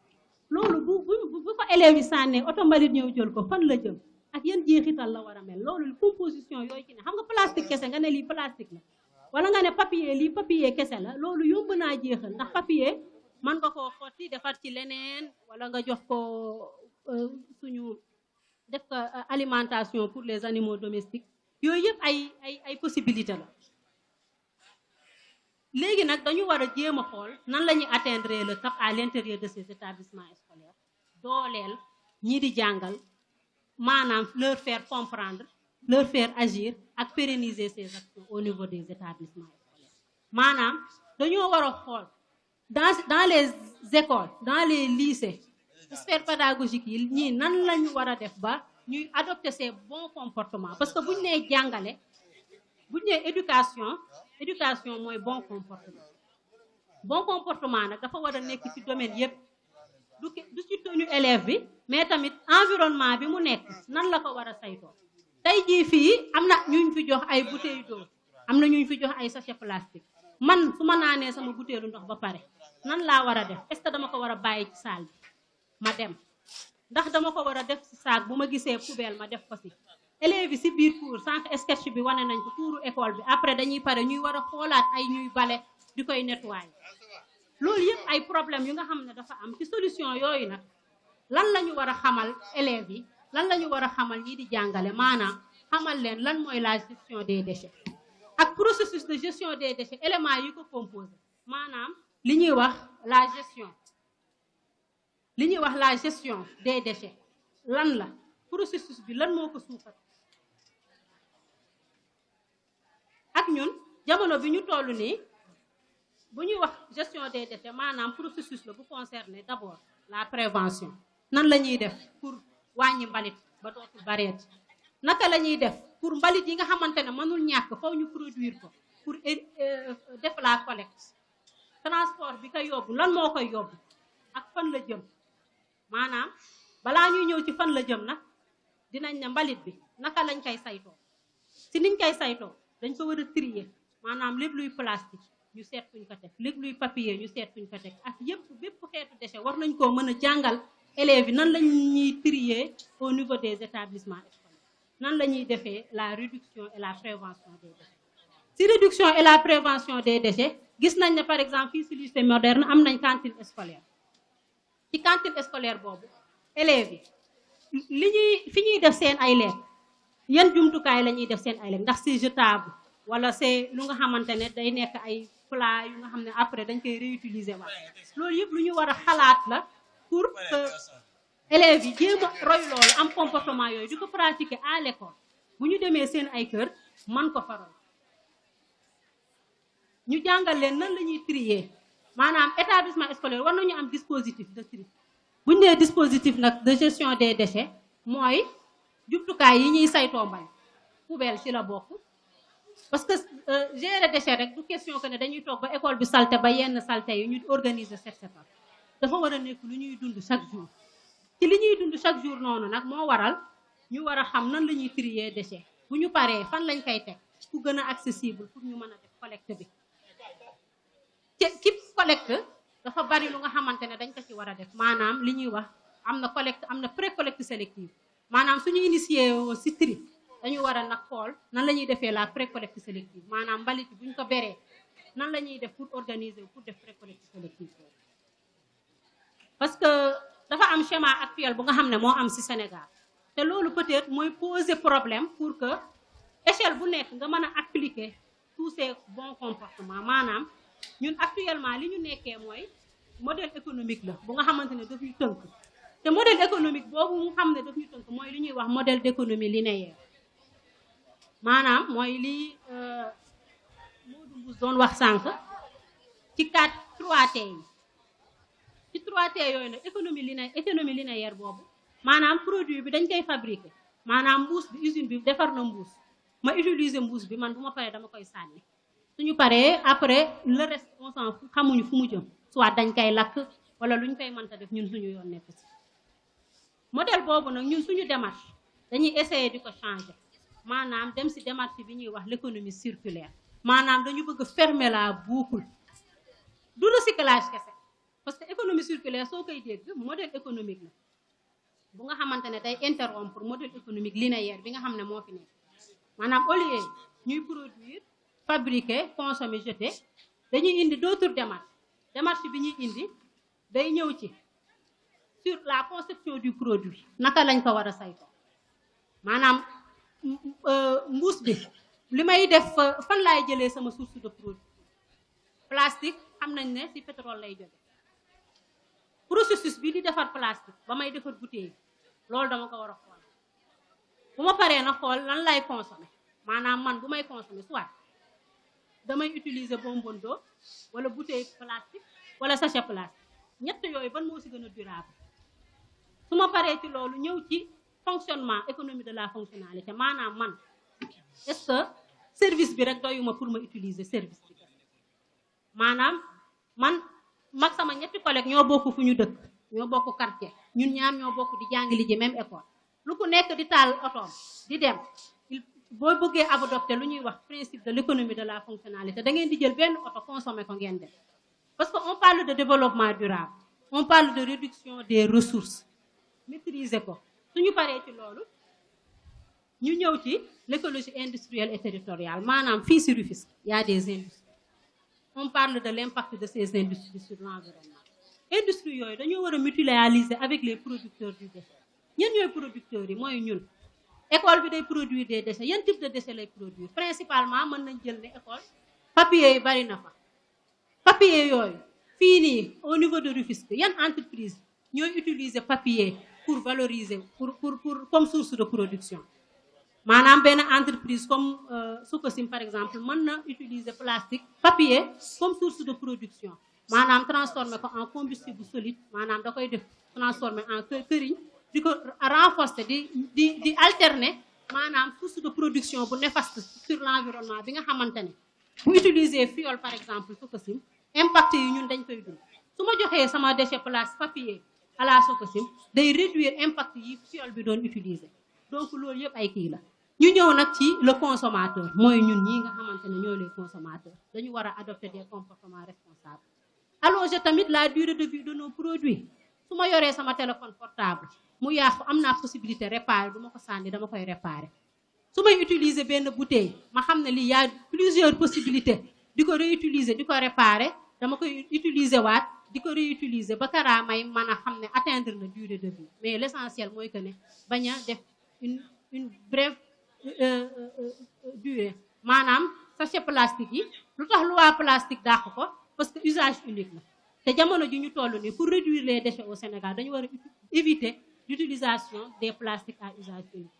Speaker 4: loolu bu ko élèves yi sànnee oto mbalit ñëw jël ko fan la jëm ak yan jeexital la war a mel loolu composition yooyu ci ne xam nga plastique kese nga ne lii plastique la wala nga ne papier lii papier kese la loolu yomb naa jeexal ndax papier mën nga koo xotti defar ci leneen wala nga jox ko suñu def ko alimentation pour les animaux domestiques yooyu yëpp ay possibilité la léegi nag dañu war a jéem a xool nan la ñuy atteindre le cap à l'intérieur de ces établissements scolaires dooleel ñii di jàngal maanaam leur faire comprendre leur faire agir ak pérenniser ces actions au niveau des établissements scolaires maanaam dañoo war a xool dans les écoles dans les lycées sphère pédagogique yi ñii nan la ñu war a def ba ñuy adopter ces bons comportements parce que bu ñu nee jàngale bu ñu nee éducation mooy bon comportement nag dafa war a nekk ci domaine yépp du ci tenue élève bi mais tamit environnement bi mu nekk nan la ko war a saytoo tey jii fii am na ñuñ fi jox ay bouteilles d'eau am na ñuñ fi jox ay sachet plastique man su ma naanee sama bouteille ndox ba pare nan laa war a def est-ce que dama ko war a bàyyi ci salle bi ma dem ndax dama ko war a def ci sac bu ma gisee poubelle ma def ko ci élèves yi ci biir cours sànq sketch bi wane nañ ko cours école bi après dañuy pare ñuy war a xoolaat ay ñuy bale di koy nettoyer loolu yëpp ay problème yu nga xam ne dafa am ci solution yooyu nag lan la ñu war a xamal élèves yi lan la ñu war a xamal ñi di jàngale maanaam xamal leen lan mooy la gestion des déchets ak processus de gestion des déchets éléments yi ko composé maanaam li ñuy wax la gestion des déchets lan la processus bi lan moo ko suukat ak ñun jamono bi ñu toll nii bu ñuy wax gestion des déchets maanaam processus la bu concerner d'abord la prévention nan la ñuy def pour wàññi mbalit ba dootul bareeti naka la ñuy def pour mbalit yi nga xamante ne mënul ñàkk faw ñu produire ko pour def la collecte transport bi koy yóbbu lan moo koy yóbbu ak fan la jëm maanaam balaa ñuy ñëw ci fan la jëm nag dinañ ne mbalit bi naka lañ koy saytoo si niñ koy saytoo dañ ko war a trier maanaam lépp luy plastique ñu seet fuñ ko teg lépp luy papier ñu seet fuñ ko teg ak bépp xeetu déchet war nañ koo mën a jàngal élèves yi nan la ñuy trier au niveau des établissements scolaires nan la ñuy defee la réduction et la prévention des déchets si réduction et la prévention des déchets gis nañ ne par exemple fii si lycée moderne am nañ cantine scolaire ci cantine scolaire boobu élèves yi fi ñuy def seen ay lekk yan jumtukaay la ñuy def seen ay lekk ndax c'est jetable wala c'est lu nga xamante ne day nekk ay plat yu nga xam ne après dañ koy réutiliser waat loolu yëpp lu ñu war a xalaat la pour que élèves yi jéem a roy loolu am comportement yooyu di ko pratiquer à l'école bu ñu demee seen ay kër man ko fa roy ñu jàngal leen nan la ñuy trier maanaam établissement scolaire war nañu am dispositif de tri bu ñu nee dispositif nag de gestion des déchets mooy jumtukaay yi ñuy saytoo mbay poubelle ci la bokk parce que gérer déchet rek du question que ne dañuy toog ba école bi salte ba yenn salte yi ñu organiser set setal dafa war a nekk lu ñuy dund chaque jour ci li ñuy dund chaque jour noonu nag moo waral ñu war a xam nan la ñuy trier déchet bu ñu paree fan lañ koy teg ku gën a accessible pour ñu mën a def collecte bi ci collecte dafa bari lu nga xamante ne dañ ko ci war a def maanaam li ñuy wax am na collecte am na pré-collecte sélective maanaam suñu initié si tri dañu war a nag xool nan la ñuy defee la pré-collecte sélective maanaam mbalit bu ñu ko beree nan la ñuy def pour organiser pour def pré-collecte sélective parce que dafa am schéma actuel bu nga xam ne moo am ci Sénégal te loolu peut-être mooy poser problème pour que échelle bu nekk nga mën a appliquer tous ces bons comportements maanaam ñun actuellement li ñu nekkee mooy modèle économique la bu nga xamante ne daf ñu tënk te modèle économique boobu mu xam ne daf ñu tënk mooy li ñuy wax modèle d'économie linéaire maanaam mooy li Modou Mbouss doon wax sànq ci 3T yi ci 3T yooyu nag économie linéaire boobu maanaam produit bi dañ koy fabriquer maanaam mbuus bi usine bi defar na mbuus ma utiliser mbuus bi man bu ma paree dama koy sànni suñu paree après le reste on s'en fout xamuñu fu mu jëm soit dañ koy lakk wala luñ koy mënta def ñun suñu yoon nekk ci modèle boobu nag ñun suñu démarche dañuy essayer di ko changer maanaam dem ci démarche bi ñuy wax l'économie circulaire maanaam dañu bëgg fermer la boucle du recyclage kese parce que économie circulaire soo koy dégg modèle économique la bu nga xamante ne day interrompre modèle économique linéaire bi nga xam ne moo fi nekk maanaam au lieu ñuy produire fabriquer consommer jeter dañuy indi d'autres démarche bi ñuy indi day ñëw ci sur la conception du produit naka lañ ko war a saytoo maanaam mbuus bi li may def fan laay jëlee sama source de produit plastique xam nañ ne ci pétrole lay jóge processus bi di defar plastique ba may defar bouteille loolu dama ko war a xool bu ma paree na xool lan lay consommer maanaam man bu may consommer soit damay utiliser bonbonne d'eau wala bouteille plastique wala sachet plastique ñett yooyu ban moo ci gën a durable su ma paree ci loolu ñëw ci fonctionnement économie de la fonctionnalité maanaam man est-ce que service bi rek doyuma pour ma utiliser service bi maanaam man mag sama ñetti collègue ñoo bokk fu ñu dëkk ñoo bokk quartier ñun ñaar ñoo bokk di jàngi li ji même école lu ku nekk di taal otoom di dem boo bëggee adopter lu ñuy wax principe de l'économie de la fonctionnalité da ngeen di jël benn oto consommer ko ngeen def parce que on parle de développement durable on parle de réduction des ressources maîtriser ko suñu paree ci loolu ñu ñëw ci l'écologie industrielle et territoriale maanaam fii ci Rufisque y a des industries on parle de l'impact de ces industries sur l'environnement industries yooyu dañoo war a mutualiser avec les producteurs du déchet ñan ñooy producteurs yi mooy ñun école bi day produire des déchets yan type de déchets lay produire principalement mën nañ jël ne école papier yi bari na fa papier yooyu fii nii au niveau de Rufisque yan entreprise ñooy utiliser papier pour valoriser pour comme source de production maanaam benn entreprise comme Sococim par exemple mën na utiliser plastique papier comme source de production maanaam transformer ko en combustible solide maanaam da koy def transformer en këriñ di ko renforcer di alterner maanaam source de production bu néfaste sur l'environnement bi nga xamante ne bu utiliser fiole par exemple Sococim impact yi ñun dañ koy dund su ma joxee sama déchet plastique papier à la Sococim day réduire impact yi fiole bi doon utiliser donc loolu yëpp ay kii la ñu ñëw nag ci le consommateur mooy ñun ñii nga xamante ne ñoo les consommateurs dañu war a adopter des comportements responsables allonger tamit la durée de vie de nos produits su ma yoree sama téléphone portable mu yàqu am naa possibilité réparer du ma ko sànni dama koy réparer su may utiliser benn bouteille ma xam ne lii y a plusieurs possibilités di ko réutiliser di ko réparer dama koy utiliser waat di ko réutiliser ba karaa may mën a xam ne atteindre na durée de vie mais l'essentiel mooy que ne bañ a def une brève durée maanaam sachet plastique yi lu tax loi plastique dàq ko parce que usage unique la te jamono ji ñu toll nii pour réduire les déchets au Sénégal dañu war a éviter l'utilisation des plastiques à usage unique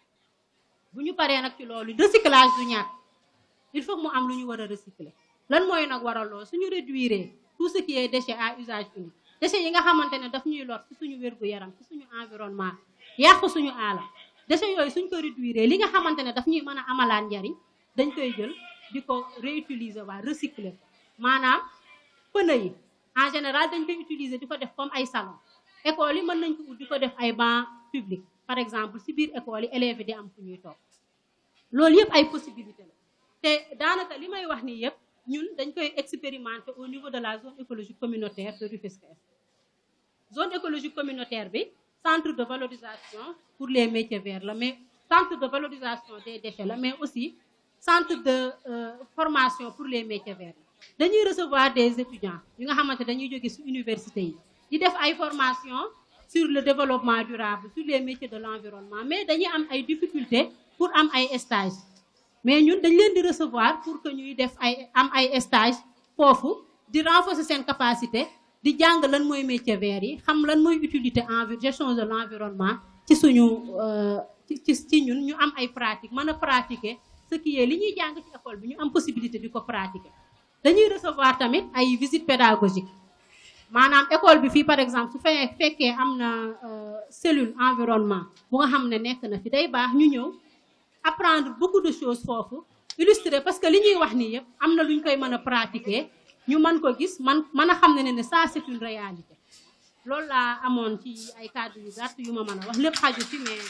Speaker 4: bu ñu paree nag ci loolu recyclage du ñàkk il faut que mu am lu ñu war a recycler lan mooy nag waral lool suñu réduire tout ce qui est déchets à usage unique déchets yi nga xamante ne daf ñuy lor ci suñu wér-gu-yaram ci suñu environnement yàq suñu aala déchets yooyu suñ ko réduire li nga xamante ne daf ñuy mën a amalaan njariñ dañ koy jël di ko réutiliser waa recycler maanaam pneu yi en général dañ koy utiliser di ko def comme ay salon école yi mën nañ ko ut di ko def ay banc public par exemple si biir école yi élèves yi di am fu ñuy toog loolu yëpp ay possibilité la te daanaka li may wax nii yëpp ñun dañ koy expérimenter au niveau de la zone écologique communautaire de Rufisque Est zone écologique communautaire bi centre de valorisation pour les métiers verts la mais centre de valorisation des déchets la mais aussi centre de formation pour les métiers verts la dañuy recevoir des étudiants yi nga xamante dañuy jóge ci université yi di def ay formation sur le développement durable sur les métiers de l'environnement mais dañuy am ay difficultés pour am ay stages mais ñun dañ leen di recevoir pour que ñuy def ay stage foofu di renforcer seen capacité di jàng lan mooy métier vert yi xam lan mooy utilité gestion de l'environnement ci suñu ci ñun ñu am ay pratique mën a pratiquer ce qui est li ñuy jàng ci école bi ñu am possibilité di ko pratiquer dañuy recevoir tamit ay visite pédagogique maanaam école bi fii par exemple su fekkee am na cellule environnement bu nga xam ne nekk na fi day baax ñu ñëw apprendre beaucoup de choses foofu illustrer parce que li ñuy wax nii yëpp am na lu ñu koy mën a pratiquer ñu mën ko gis mën a xam ne ça c'est une réalité loolu laa amoon ci ay cadre yu gàtt yu ma mën a wax lépp xaju ci mais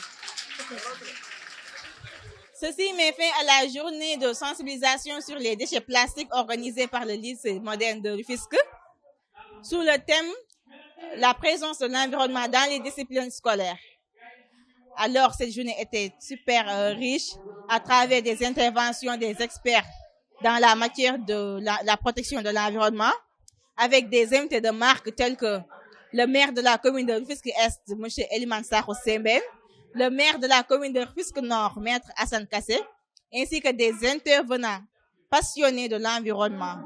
Speaker 1: Ceci met fin à la journée de sensibilisation sur les déchets plastiques organisée par le lycée moderne de Rufisque sous le thème la présence de l'environnement dans les disciplines scolaires. Alors, cette journée était super riche à travers des interventions des experts dans la matière de la protection de l'environnement avec des invités de marque tels que le maire de la commune de Rufisque-Est, M. Eliman Sakho Sembène, le maire de la commune de Rufisque-Nord, Maître Hassan Kassé, ainsi que des intervenants passionnés de l'environnement.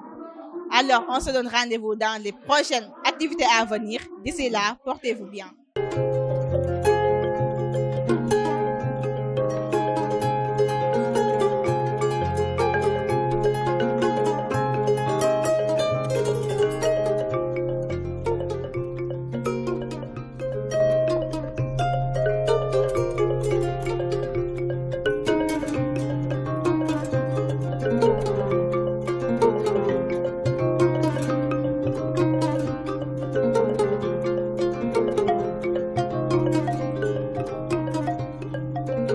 Speaker 1: Alors, on se donne rendez-vous dans les prochaines activités à venir. D'ici là, portez-vous bien.